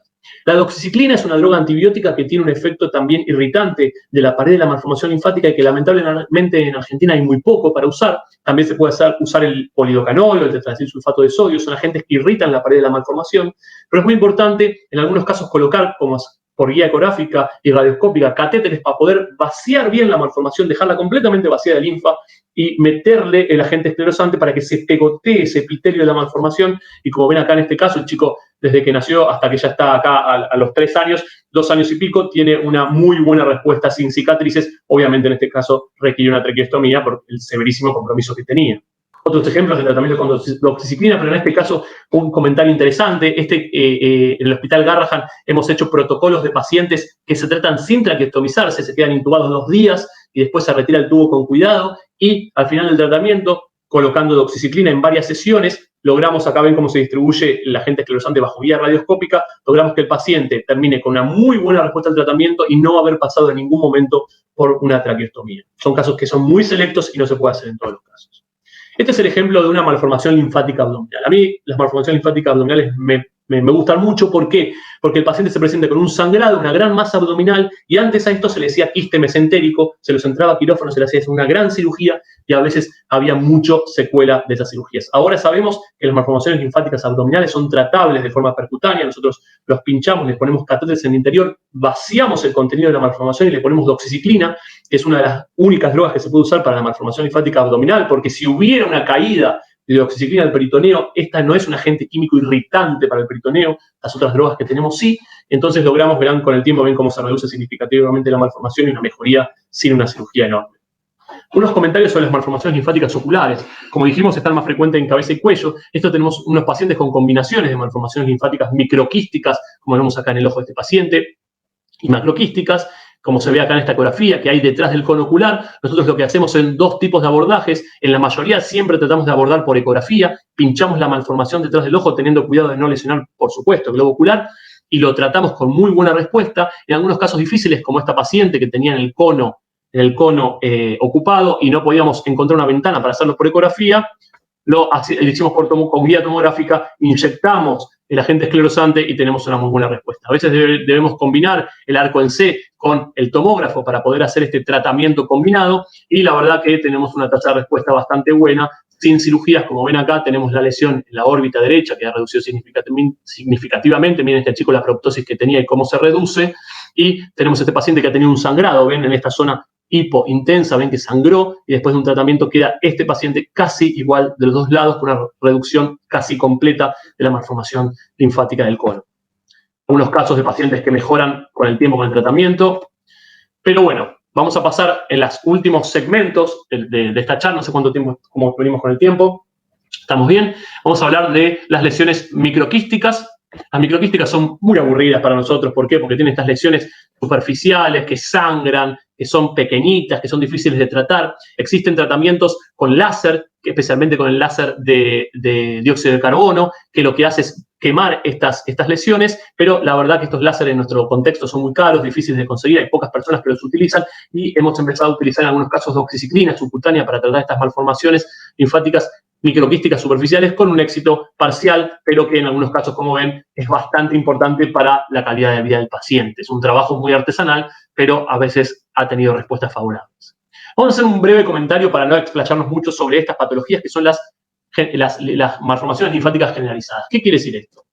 La doxiciclina es una droga antibiótica que tiene un efecto también irritante de la pared de la malformación linfática y que lamentablemente en Argentina hay muy poco para usar. También se puede usar el polidocanol o el tetracilsulfato de sodio, son agentes que irritan la pared de la malformación, pero es muy importante en algunos casos colocar, como por guía ecográfica y radioscópica, catéteres para poder vaciar bien la malformación, dejarla completamente vacía de linfa y meterle el agente esclerosante para que se pegotee ese epitelio de la malformación. Y como ven acá en este caso, el chico desde que nació hasta que ya está acá a los 3 años, 2 años y pico, tiene una muy buena respuesta sin cicatrices. Obviamente en este caso requiere una traqueostomía por el severísimo compromiso que tenía. Otros ejemplos de tratamiento con doxiciclina, pero en este caso un comentario interesante. En el Hospital Garrahan hemos hecho protocolos de pacientes que se tratan sin traqueostomizarse, se quedan intubados 2 días y después se retira el tubo con cuidado, y al final del tratamiento, colocando doxiciclina en varias sesiones, logramos, acá ven cómo se distribuye el agente esclerosante bajo guía radioscópica, logramos que el paciente termine con una muy buena respuesta al tratamiento y no haber pasado en ningún momento por una traqueostomía. Son casos que son muy selectos y no se puede hacer en todos los casos. Este es el ejemplo de una malformación linfática abdominal. A mí las malformaciones linfáticas abdominales me gustan mucho. ¿Por qué? Porque el paciente se presenta con un sangrado, una gran masa abdominal, y antes a esto se le decía quiste mesentérico, se los entraba a quirófano, se le hacía una gran cirugía y a veces había mucho secuela de esas cirugías. Ahora sabemos que las malformaciones linfáticas abdominales son tratables de forma percutánea. Nosotros los pinchamos, les ponemos catéteres en el interior, vaciamos el contenido de la malformación y le ponemos doxiciclina, que es una de las únicas drogas que se puede usar para la malformación linfática abdominal, porque si hubiera una caída de doxiciclina del peritoneo, esta no es un agente químico irritante para el peritoneo, las otras drogas que tenemos sí. Entonces logramos, verán con el tiempo, ven cómo se reduce significativamente la malformación y una mejoría sin una cirugía enorme. Unos comentarios sobre las malformaciones linfáticas oculares. Como dijimos, están más frecuentes en cabeza y cuello. Esto tenemos unos pacientes con combinaciones de malformaciones linfáticas microquísticas, como vemos acá en el ojo de este paciente, y macroquísticas, como se ve acá en esta ecografía, que hay detrás del cono ocular. Nosotros lo que hacemos son 2 tipos de abordajes. En la mayoría siempre tratamos de abordar por ecografía, pinchamos la malformación detrás del ojo, teniendo cuidado de no lesionar, por supuesto, el globo ocular, y lo tratamos con muy buena respuesta. En algunos casos difíciles, como esta paciente que tenía en el cono ocupado y no podíamos encontrar una ventana para hacerlo por ecografía, lo hicimos con guía tomográfica, inyectamos el agente esclerosante y tenemos una muy buena respuesta. A veces debemos combinar el arco en C con el tomógrafo para poder hacer este tratamiento combinado, y la verdad que tenemos una tasa de respuesta bastante buena, sin cirugías. Como ven acá, tenemos la lesión en la órbita derecha que ha reducido significativamente. Miren este chico la proptosis que tenía y cómo se reduce. Y tenemos este paciente que ha tenido un sangrado, ven en esta zona hipointensa, ven que sangró, y después de un tratamiento queda este paciente casi igual de los 2 lados, con una reducción casi completa de la malformación linfática del cono. Algunos casos de pacientes que mejoran con el tiempo con el tratamiento. Pero bueno, vamos a pasar en los últimos segmentos de esta charla. No sé cuánto tiempo, cómo venimos con el tiempo. ¿Estamos bien? Vamos a hablar de las lesiones microquísticas. Las microquísticas son muy aburridas para nosotros. ¿Por qué? Porque tienen estas lesiones superficiales que sangran, que son pequeñitas, que son difíciles de tratar. Existen tratamientos con láser, especialmente con el láser de dióxido de carbono, que lo que hace es quemar estas lesiones, pero la verdad que estos láseres en nuestro contexto son muy caros, difíciles de conseguir, hay pocas personas que los utilizan, y hemos empezado a utilizar en algunos casos doxiciclina subcutánea para tratar estas malformaciones linfáticas microquísticas superficiales con un éxito parcial, pero que en algunos casos, como ven, es bastante importante para la calidad de vida del paciente. Es un trabajo muy artesanal, pero a veces ha tenido respuestas favorables. Vamos a hacer un breve comentario para no explayarnos mucho sobre estas patologías que son las malformaciones linfáticas generalizadas. ¿Qué quiere decir esto?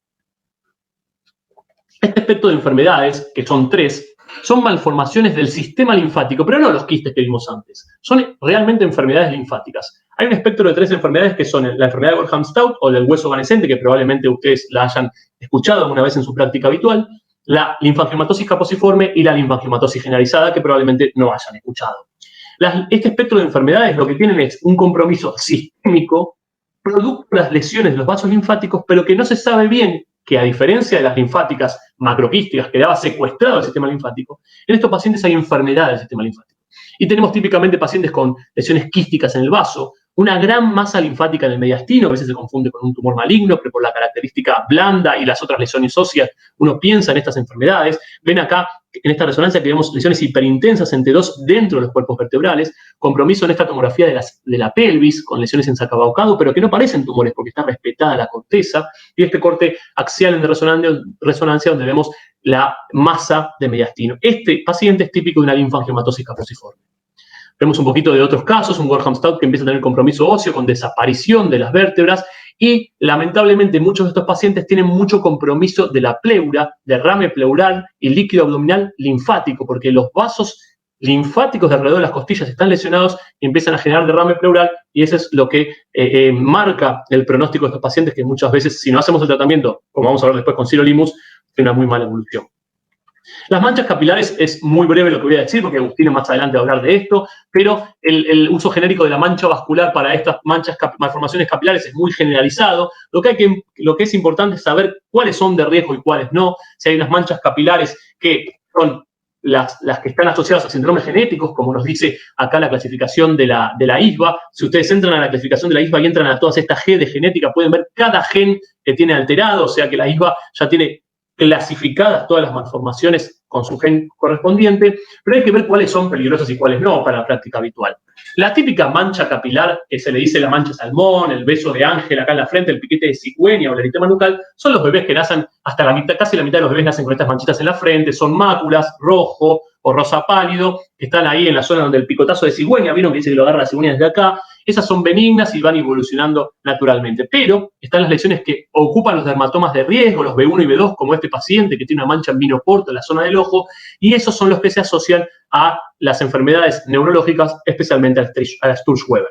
Este espectro de enfermedades, que son 3, son malformaciones del sistema linfático, pero no los quistes que vimos antes. Son realmente enfermedades linfáticas. Hay un espectro de 3 enfermedades que son la enfermedad de Gorham-Stout o del hueso evanescente, que probablemente ustedes la hayan escuchado alguna vez en su práctica habitual, la linfangiomatosis caposiforme y la linfangiomatosis generalizada, que probablemente no hayan escuchado. Este espectro de enfermedades lo que tienen es un compromiso sistémico producto de las lesiones de los vasos linfáticos, pero que no se sabe bien que, a diferencia de las linfáticas macroquísticas, que quedaba secuestrado el sistema linfático, en estos pacientes hay enfermedad del sistema linfático. Y tenemos típicamente pacientes con lesiones quísticas en el vaso, una gran masa linfática en el mediastino, a veces se confunde con un tumor maligno, pero por la característica blanda y las otras lesiones óseas, uno piensa en estas enfermedades. Ven acá, en esta resonancia, que vemos lesiones hiperintensas en T2 dentro de los cuerpos vertebrales, compromiso en esta tomografía de la pelvis, con lesiones en sacabaucado, pero que no parecen tumores porque está respetada la corteza, y este corte axial en resonancia donde vemos la masa de mediastino. Este paciente es típico de una linfangiomatosis caposiforme. Vemos un poquito de otros casos, un Gorham-Stout que empieza a tener compromiso óseo con desaparición de las vértebras y, lamentablemente, muchos de estos pacientes tienen mucho compromiso de la pleura, derrame pleural y líquido abdominal linfático, porque los vasos linfáticos de alrededor de las costillas están lesionados y empiezan a generar derrame pleural, y eso es lo que marca el pronóstico de estos pacientes, que muchas veces, si no hacemos el tratamiento, como vamos a ver después con sirolimus, tiene una muy mala evolución. Las manchas capilares es muy breve lo que voy a decir, porque Agustina más adelante va a hablar de esto, pero el uso genérico de la mancha vascular para estas malformaciones capilares es muy generalizado. Lo que es importante es saber cuáles son de riesgo y cuáles no. Si hay unas manchas capilares que son las que están asociadas a síndromes genéticos, como nos dice acá la clasificación de la ISBA. Si ustedes entran a la clasificación de la ISBA y entran a todas estas G de genética, pueden ver cada gen que tiene alterado, o sea que la ISBA ya tiene clasificadas todas las malformaciones con su gen correspondiente, pero hay que ver cuáles son peligrosas y cuáles no para la práctica habitual. La típica mancha capilar, que se le dice la mancha salmón, el beso de ángel acá en la frente, el piquete de cigüeña o el eritema nucal, son los bebés que nacen hasta la mitad, casi la mitad de los bebés nacen con estas manchitas en la frente, son máculas, rojo o rosa pálido, que están ahí en la zona donde el picotazo de cigüeña, vieron que dice que lo agarra la cigüeña desde acá. Esas son benignas y van evolucionando naturalmente. Pero están las lesiones que ocupan los dermatomas de riesgo, los B1 y B2, como este paciente que tiene una mancha en vino porto en la zona del ojo, y esos son los que se asocian a las enfermedades neurológicas, especialmente a Sturge-Weber.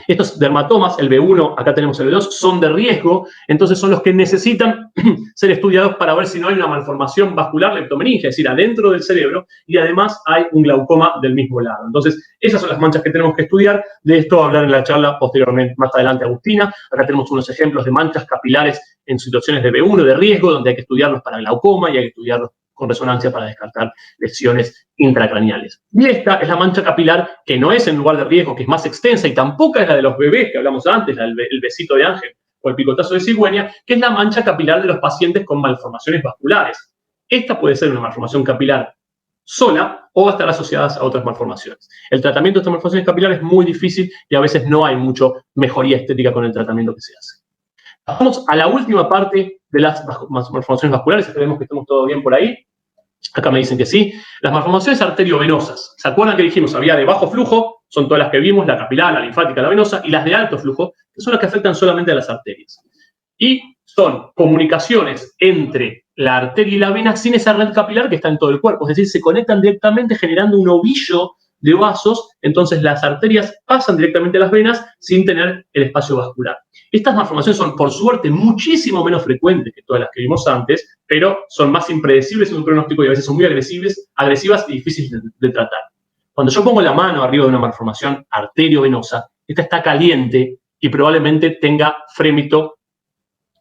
Estos dermatomas, el B1, acá tenemos el B2, son de riesgo, entonces son los que necesitan ser estudiados para ver si no hay una malformación vascular leptomeningia, es decir, adentro del cerebro, y además hay un glaucoma del mismo lado. Entonces, esas son las manchas que tenemos que estudiar. De esto va a hablar en la charla posteriormente, más adelante, Agustina. Acá tenemos unos ejemplos de manchas capilares en situaciones de B1 de riesgo, donde hay que estudiarlos para glaucoma y hay que estudiarlos con resonancia para descartar lesiones intracraneales. Y esta es la mancha capilar que no es en lugar de riesgo, que es más extensa, y tampoco es la de los bebés que hablamos antes, el besito de ángel o el picotazo de cigüeña, que es la mancha capilar de los pacientes con malformaciones vasculares. Esta puede ser una malformación capilar sola o estar asociadas a otras malformaciones. El tratamiento de estas malformaciones capilares es muy difícil y a veces no hay mucha mejoría estética con el tratamiento que se hace. Vamos a la última parte de las malformaciones vasculares, esperemos que estemos todo bien por ahí. Acá me dicen que sí. Las malformaciones arteriovenosas. ¿Se acuerdan que dijimos? Había de bajo flujo, son todas las que vimos, la capilar, la linfática, la venosa, y las de alto flujo, que son las que afectan solamente a las arterias. Y son comunicaciones entre la arteria y la vena sin esa red capilar que está en todo el cuerpo. Es decir, se conectan directamente generando un ovillo de vasos, entonces las arterias pasan directamente a las venas sin tener el espacio vascular. Estas malformaciones son, por suerte, muchísimo menos frecuentes que todas las que vimos antes, pero son más impredecibles en un pronóstico y a veces son muy agresivas y difíciles de tratar. Cuando yo pongo la mano arriba de una malformación arteriovenosa, esta está caliente y probablemente tenga frémito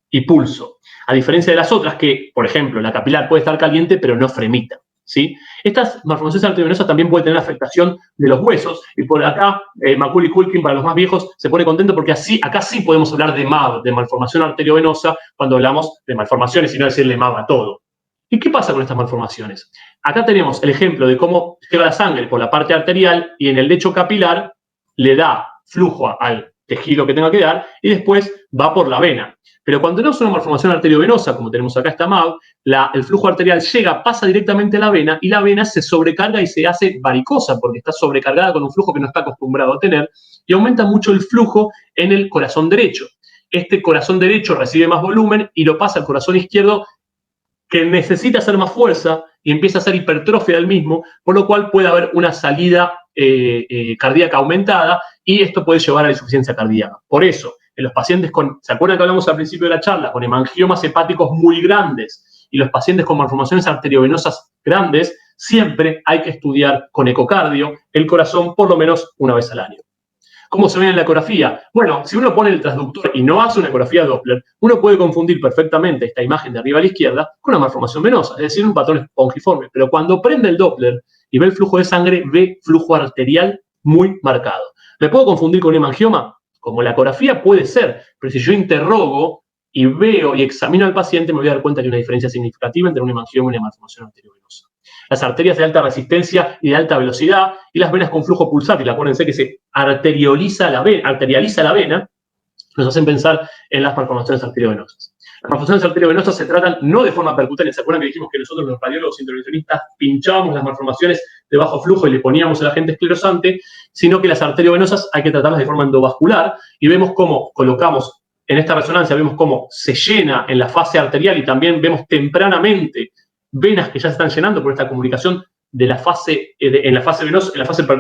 y pulso. A diferencia de las otras que, por ejemplo, la capilar puede estar caliente pero no fremita. ¿Sí? Estas malformaciones arteriovenosas también pueden tener afectación de los huesos, y por acá Macaulay Culkin, para los más viejos, se pone contento porque acá sí podemos hablar de MAV, de malformación arteriovenosa, cuando hablamos de malformaciones y no decirle MAV a todo. ¿Y qué pasa con estas malformaciones? Acá tenemos el ejemplo de cómo llega la sangre por la parte arterial y en el lecho capilar le da flujo al tejido que tenga que dar, y después va por la vena. Pero cuando tenemos una malformación arteriovenosa, como tenemos acá esta MAV, el flujo arterial llega, pasa directamente a la vena, y la vena se sobrecarga y se hace varicosa, porque está sobrecargada con un flujo que no está acostumbrado a tener, y aumenta mucho el flujo en el corazón derecho. Este corazón derecho recibe más volumen y lo pasa al corazón izquierdo, que necesita hacer más fuerza y empieza a hacer hipertrofia del mismo, por lo cual puede haber una salida cardíaca aumentada, y esto puede llevar a la insuficiencia cardíaca. Por eso, en los pacientes con, ¿se acuerdan que hablamos al principio de la charla? Con hemangiomas hepáticos muy grandes y los pacientes con malformaciones arteriovenosas grandes, siempre hay que estudiar con ecocardio el corazón por lo menos una vez al año. ¿Cómo se ve en la ecografía? Bueno, si uno pone el transductor y no hace una ecografía Doppler, uno puede confundir perfectamente esta imagen de arriba a la izquierda con una malformación venosa, es decir, un patrón espongiforme. Pero cuando prende el Doppler y ve el flujo de sangre, ve flujo arterial muy marcado. ¿Me puedo confundir con un hemangioma? Como la ecografía puede ser, pero si yo interrogo y veo y examino al paciente, me voy a dar cuenta que hay una diferencia significativa entre un hemangioma y una malformación arteriovenosa. Las arterias de alta resistencia y de alta velocidad, y las venas con flujo pulsátil, acuérdense que se arterializa la vena, nos hacen pensar en las malformaciones arteriovenosas. Las malformaciones arteriovenosas se tratan no de forma percutánea. ¿Se acuerdan que dijimos que nosotros, los radiólogos intervencionistas, pinchábamos las malformaciones de bajo flujo y le poníamos el agente esclerosante? Sino que las arteriovenosas hay que tratarlas de forma endovascular, y vemos cómo colocamos, en esta resonancia, vemos cómo se llena en la fase arterial, y también vemos tempranamente venas que ya se están llenando por esta comunicación de la fase, en la fase venosa,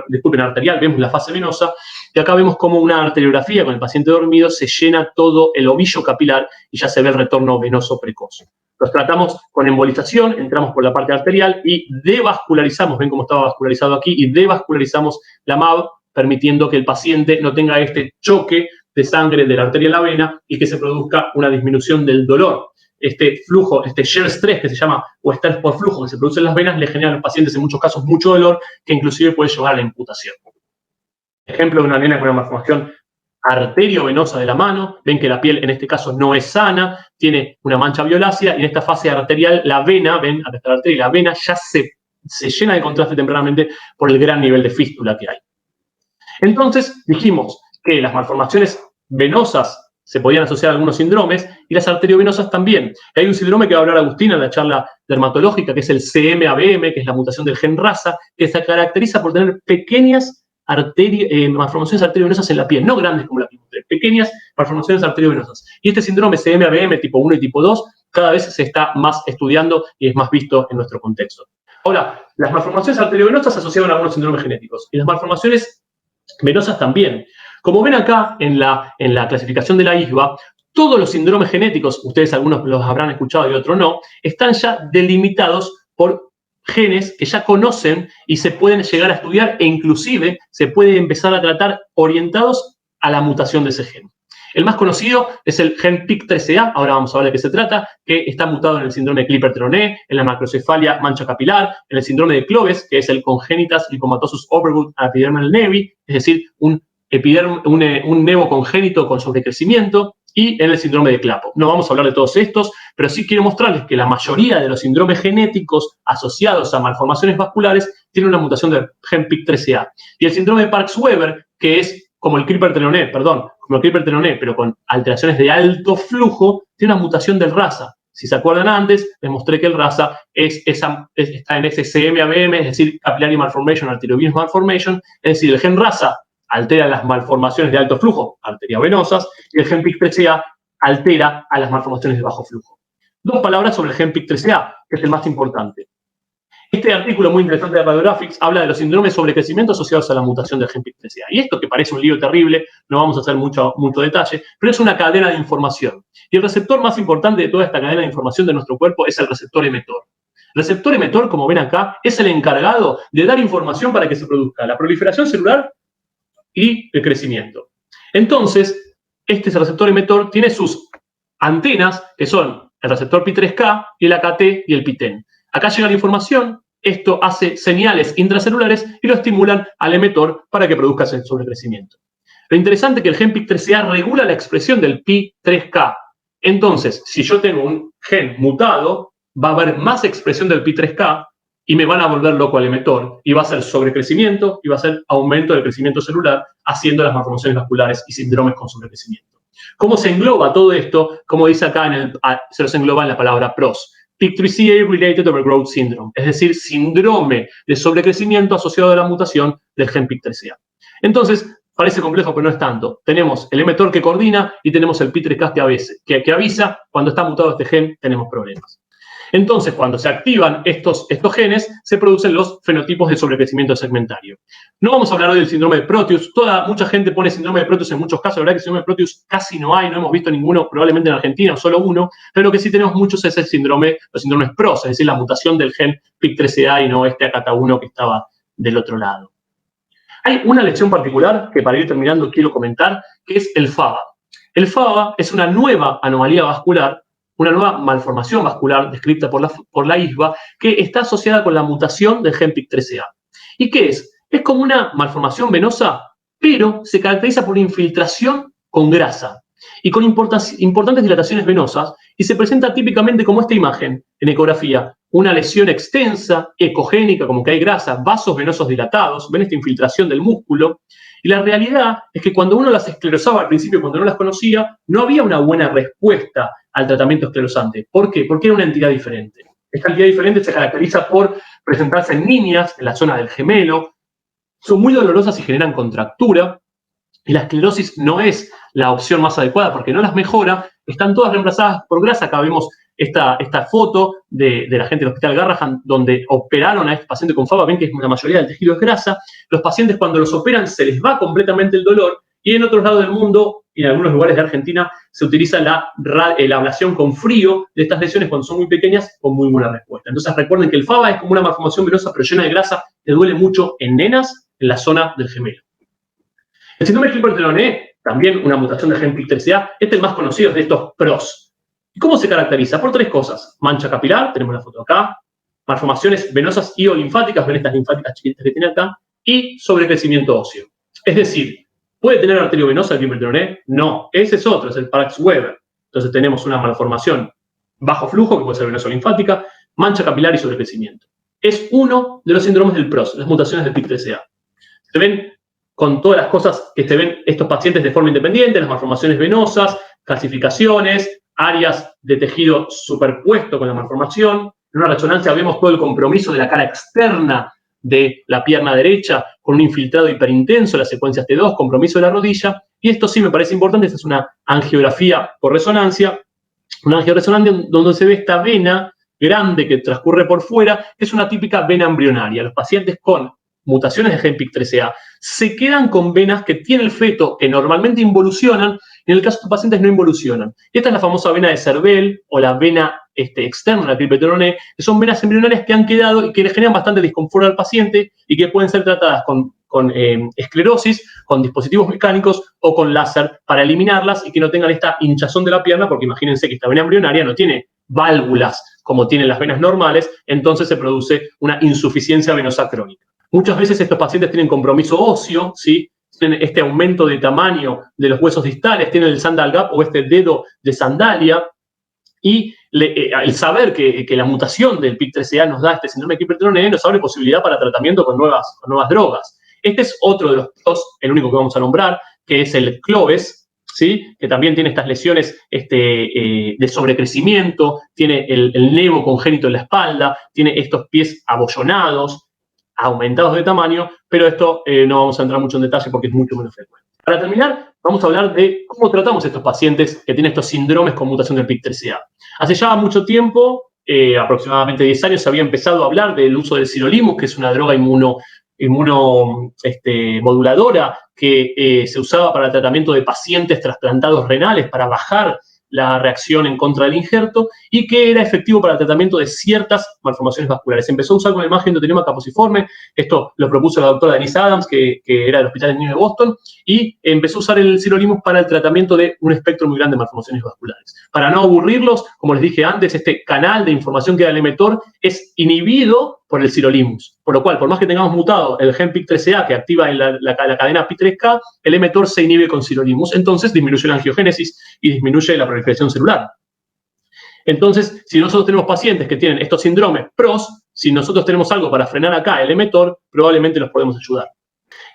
disculpen, arterial, vemos la fase venosa, y acá vemos como una arteriografía con el paciente dormido se llena todo el ovillo capilar y ya se ve el retorno venoso precoz. Los tratamos con embolización, entramos por la parte arterial y devascularizamos, ven cómo estaba vascularizado aquí, y devascularizamos la MAV, permitiendo que el paciente no tenga este choque de sangre de la arteria a la vena y que se produzca una disminución del dolor. Este flujo, este shear stress que se llama, o estrés por flujo que se produce en las venas, le genera a los pacientes en muchos casos mucho dolor, que inclusive puede llevar a la amputación. Ejemplo de una nena con una malformación arteriovenosa de la mano, ven que la piel en este caso no es sana, tiene una mancha violácea, y en esta fase arterial la vena, ven, acá está la arteria, la vena ya se llena de contraste tempranamente por el gran nivel de fístula que hay. Entonces dijimos que las malformaciones venosas se podían asociar a algunos síndromes, y las arteriovenosas también. Hay un síndrome que va a hablar Agustina en la charla dermatológica, que es el CM-ABM, que es la mutación del gen RASA, que se caracteriza por tener pequeñas malformaciones arteriovenosas en la piel, no grandes como la piel, pequeñas malformaciones arteriovenosas. Y este síndrome CM-ABM tipo 1 y tipo 2 cada vez se está más estudiando y es más visto en nuestro contexto. Ahora, las malformaciones arteriovenosas se asocian a algunos síndromes genéticos, y las malformaciones venosas también. Como ven acá en la clasificación de la ISBA, todos los síndromes genéticos, ustedes algunos los habrán escuchado y otros no, están ya delimitados por genes que ya conocen y se pueden llegar a estudiar, e inclusive se puede empezar a tratar orientados a la mutación de ese gen. El más conocido es el gen PIK3CA, ahora vamos a ver de qué se trata, que está mutado en el síndrome de Klippel-Trenaunay, en la macrocefalia mancha capilar, en el síndrome de Cloves, que es el congenital leukomatosus overgrowth epidermal nevi, es decir, un nevo congénito con sobrecrecimiento, y en el síndrome de Clapo. No vamos a hablar de todos estos, pero sí quiero mostrarles que la mayoría de los síndromes genéticos asociados a malformaciones vasculares tienen una mutación del gen PIK3CA. Y el síndrome de Parkes-Weber, que es como el Klippel-Trenaunay, pero con alteraciones de alto flujo, tiene una mutación del RASA. Si se acuerdan antes, les mostré que el RASA está en ese CM-ABM, es decir, Capillary Malformation, Arteriovenous Malformation, es decir, el gen RASA altera las malformaciones de alto flujo, arteriovenosas, y el gen PIK3CA altera a las malformaciones de bajo flujo. Dos palabras sobre el gen PIK3CA, que es el más importante. Este artículo muy interesante de Radiographics habla de los síndromes de sobrecrecimiento asociados a la mutación del gen PIK3CA. Y esto, que parece un lío terrible, no vamos a hacer mucho detalle, pero es una cadena de información. Y el receptor más importante de toda esta cadena de información de nuestro cuerpo es el receptor emetor. El receptor emetor, como ven acá, es el encargado de dar información para que se produzca la proliferación celular y el crecimiento. Entonces, este receptor emetor tiene sus antenas, que son el receptor Pi3K y el AKT y el PI10. Acá llega la información, esto hace señales intracelulares y lo estimulan al emetor para que produzca ese sobrecrecimiento. Lo interesante es que el gen PIK3CA regula la expresión del Pi3K. Entonces, si yo tengo un gen mutado, va a haber más expresión del Pi3K, y me van a volver loco al emetor, y va a ser sobrecrecimiento, y va a ser aumento del crecimiento celular, haciendo las malformaciones vasculares y síndromes con sobrecrecimiento. ¿Cómo se engloba todo esto? Como dice acá, se los engloba en la palabra PROS. PIK3CA Related Overgrowth Syndrome, es decir, síndrome de sobrecrecimiento asociado a la mutación del gen PIK3CA. Entonces, parece complejo, pero no es tanto. Tenemos el emetor que coordina y tenemos el PI3K que avisa cuando está mutado este gen, tenemos problemas. Entonces, cuando se activan estos genes, se producen los fenotipos de sobrecrecimiento segmentario. No vamos a hablar hoy del síndrome de Proteus. Mucha gente pone síndrome de Proteus en muchos casos. La verdad que el síndrome de Proteus casi no hay, no hemos visto ninguno, probablemente en Argentina, o solo uno. Pero lo que sí tenemos muchos es los síndromes PROS, es decir, la mutación del gen PIK3CA y no este ACATA1 que estaba del otro lado. Hay una lección particular que para ir terminando quiero comentar, que es el FABA. El FABA es una nueva anomalía vascular, una nueva malformación vascular descrita por la ISVA, que está asociada con la mutación del gen PIK3CA. ¿Y qué es? Es como una malformación venosa, pero se caracteriza por una infiltración con grasa y con importantes dilataciones venosas, y se presenta típicamente como esta imagen en ecografía, una lesión extensa, ecogénica, como que hay grasa, vasos venosos dilatados, ven esta infiltración del músculo. Y la realidad es que cuando uno las esclerosaba al principio, cuando no las conocía, no había una buena respuesta al tratamiento esclerosante. ¿Por qué? Porque era una entidad diferente. Esta entidad diferente se caracteriza por presentarse en niñas, en la zona del gemelo, son muy dolorosas y generan contractura, y la esclerosis no es la opción más adecuada porque no las mejora, están todas reemplazadas por grasa. Acá vemos esta foto de la gente del Hospital Garrahan, donde operaron a este paciente con FABA. Ven que la mayoría del tejido es grasa. Los pacientes, cuando los operan, se les va completamente el dolor, y en otros lados del mundo, y en algunos lugares de Argentina, se utiliza la ablación con frío de estas lesiones cuando son muy pequeñas, con muy buena respuesta. Entonces recuerden que el FABA es como una malformación venosa pero llena de grasa, que duele mucho en nenas en la zona del gemelo. El síndrome de Clipperton-Loné, también una mutación del gen PIK3CA, este es el más conocido de estos PROS. ¿Y cómo se caracteriza? Por tres cosas: mancha capilar, tenemos la foto acá, malformaciones venosas y o linfáticas, ven estas linfáticas chiquitas que tiene acá, y sobrecrecimiento óseo. Es decir, ¿puede tener arterio venosa el Clipperton-Loné? No, ese es otro, es el Parkes-Weber. Entonces tenemos una malformación bajo flujo, que puede ser venosa o linfática, mancha capilar y sobrecrecimiento. Es uno de los síndromes del PROS, las mutaciones del PIK3CA. Se ven con todas las cosas que se ven estos pacientes de forma independiente, las malformaciones venosas, calcificaciones, áreas de tejido superpuesto con la malformación. En una resonancia vemos todo el compromiso de la cara externa de la pierna derecha con un infiltrado hiperintenso, las secuencias T2, compromiso de la rodilla. Y esto sí me parece importante, esta es una angiografía por resonancia, una angioresonancia donde se ve esta vena grande que transcurre por fuera, que es una típica vena embrionaria. Los pacientes con mutaciones de gen PIK3CA se quedan con venas que tiene el feto, que normalmente involucionan, y en el caso de estos pacientes no involucionan. Esta es la famosa vena de Cervel o la vena externa de la Clipperton-Loné, que son venas embrionarias que han quedado y que le generan bastante disconfort al paciente y que pueden ser tratadas con esclerosis, con dispositivos mecánicos o con láser para eliminarlas y que no tengan esta hinchazón de la pierna, porque imagínense que esta vena embrionaria no tiene válvulas como tienen las venas normales, entonces se produce una insuficiencia venosa crónica. Muchas veces estos pacientes tienen compromiso óseo, ¿sí? Tienen este aumento de tamaño de los huesos distales, tienen el sandal gap o este dedo de sandalia, y el saber que la mutación del PIK3CA nos da este síndrome de Clipperton-Loné nos abre posibilidad para tratamiento con nuevas drogas. Este es otro de los PROS, el único que vamos a nombrar, que es el CLOVES, ¿sí? Que también tiene estas lesiones de sobrecrecimiento, tiene el nevo congénito en la espalda, tiene estos pies abollonados, aumentados de tamaño, pero esto no vamos a entrar mucho en detalle porque es mucho menos frecuente. Para terminar, vamos a hablar de cómo tratamos a estos pacientes que tienen estos síndromes con mutación del PIK3CA. Hace ya mucho tiempo, aproximadamente 10 años, se había empezado a hablar del uso del sirolimus, que es una droga inmunomoduladora que se usaba para el tratamiento de pacientes trasplantados renales para bajar la reacción en contra del injerto, y que era efectivo para el tratamiento de ciertas malformaciones vasculares. Se empezó a usar con el margen endotelema caposiforme, esto lo propuso la doctora Denise Adams, que era del Hospital Niño de Boston, y empezó a usar el sirolimus para el tratamiento de un espectro muy grande de malformaciones vasculares. Para no aburrirlos, como les dije antes, este canal de información que da el emetor es inhibido por el sirolimus, por lo cual, por más que tengamos mutado el gen PIK3CA que activa en la cadena PI3K, el emetor se inhibe con sirolimus, entonces disminuye la angiogénesis y disminuye la proliferación celular. Entonces, si nosotros tenemos pacientes que tienen estos síndromes PROS, si nosotros tenemos algo para frenar acá el emetor, probablemente los podemos ayudar.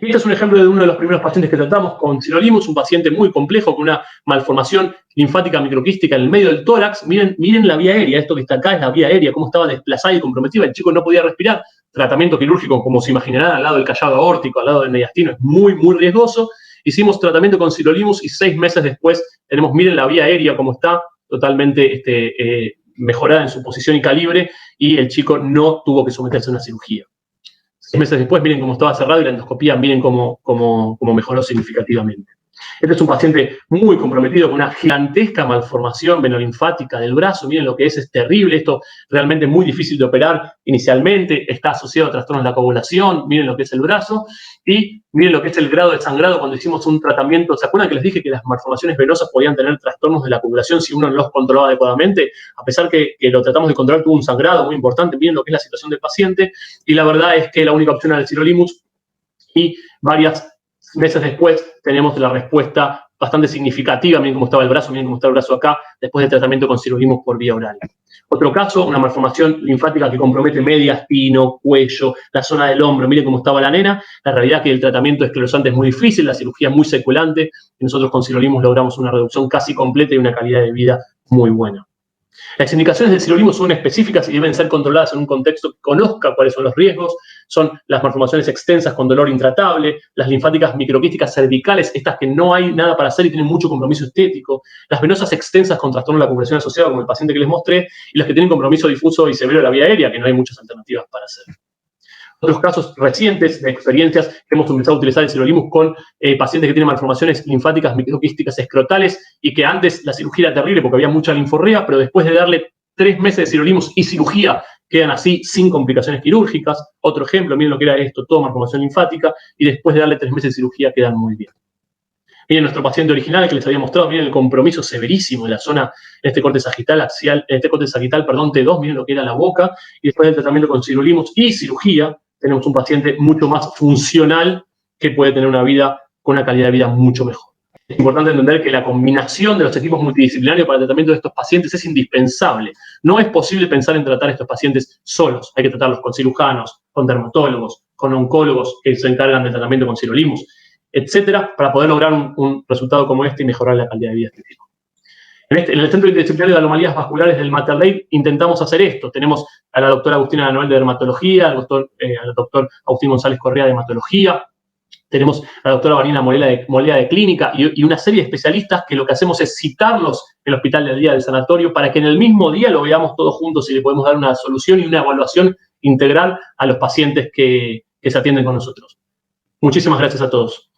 Este es un ejemplo de uno de los primeros pacientes que tratamos con sirolimus, un paciente muy complejo con una malformación linfática microquística en el medio del tórax. Miren la vía aérea, esto que está acá es la vía aérea, cómo estaba desplazada y comprometida, el chico no podía respirar. Tratamiento quirúrgico, como se imaginarán, al lado del callado aórtico, al lado del mediastino, es muy, muy riesgoso. Hicimos tratamiento con sirolimus y 6 meses después tenemos, miren la vía aérea cómo está, totalmente mejorada en su posición y calibre, y el chico no tuvo que someterse a una cirugía. 6 meses después, miren cómo estaba cerrado y la endoscopía, miren cómo mejoró significativamente. Este es un paciente muy comprometido con una gigantesca malformación venolinfática del brazo. Miren lo que es terrible. Esto realmente muy difícil de operar inicialmente. Está asociado a trastornos de la coagulación. Miren lo que es el brazo. Y miren lo que es el grado de sangrado cuando hicimos un tratamiento. ¿Se acuerdan que les dije que las malformaciones venosas podían tener trastornos de la coagulación si uno no los controlaba adecuadamente? A pesar que lo tratamos de controlar, tuvo un sangrado muy importante. Miren lo que es la situación del paciente. Y la verdad es que la única opción era el sirolimus. Y varias meses después tenemos la respuesta bastante significativa. Miren cómo estaba el brazo, miren cómo está el brazo acá, después del tratamiento con sirolimus por vía oral. Otro caso, una malformación linfática que compromete media, espino, cuello, la zona del hombro. Miren cómo estaba la nena. La realidad es que el tratamiento esclerosante es muy difícil, la cirugía es muy seculante, y nosotros con sirolimus logramos una reducción casi completa y una calidad de vida muy buena. Las indicaciones del sirolimus son específicas y deben ser controladas en un contexto que conozca cuáles son los riesgos. Son las malformaciones extensas con dolor intratable, las linfáticas microquísticas cervicales, estas que no hay nada para hacer y tienen mucho compromiso estético, las venosas extensas con trastorno de la coagulación asociado, como el paciente que les mostré, y las que tienen compromiso difuso y severo de la vía aérea, que no hay muchas alternativas para hacer. Otros casos recientes de experiencias que hemos empezado a utilizar el sirolimus con pacientes que tienen malformaciones linfáticas microquísticas escrotales y que antes la cirugía era terrible porque había mucha linforrea, pero después de darle 3 meses de sirolimus y cirugía quedan así sin complicaciones quirúrgicas. Otro ejemplo, miren lo que era esto, toda malformación linfática, y después de darle 3 meses de cirugía quedan muy bien. Miren nuestro paciente original que les había mostrado, miren el compromiso severísimo en la zona, en este corte sagital axial, en este corte sagital, perdón, T2, miren lo que era la boca, y después del tratamiento con sirolimus y cirugía, tenemos un paciente mucho más funcional que puede tener una vida con una calidad de vida mucho mejor. Es importante entender que la combinación de los equipos multidisciplinarios para el tratamiento de estos pacientes es indispensable. No es posible pensar en tratar a estos pacientes solos. Hay que tratarlos con cirujanos, con dermatólogos, con oncólogos que se encargan del tratamiento con sirolimus, etcétera, para poder lograr un resultado como este y mejorar la calidad de vida del chico. En el Centro Interdisciplinario de Anomalías Vasculares del Mater Dei intentamos hacer esto. Tenemos a la doctora Agustina Noel de Dermatología, al doctor Agustín González Correa de Hematología, tenemos a la doctora Vanina Molea de Clínica y una serie de especialistas que lo que hacemos es citarlos en el hospital del día del sanatorio para que en el mismo día lo veamos todos juntos y le podemos dar una solución y una evaluación integral a los pacientes que se atienden con nosotros. Muchísimas gracias a todos.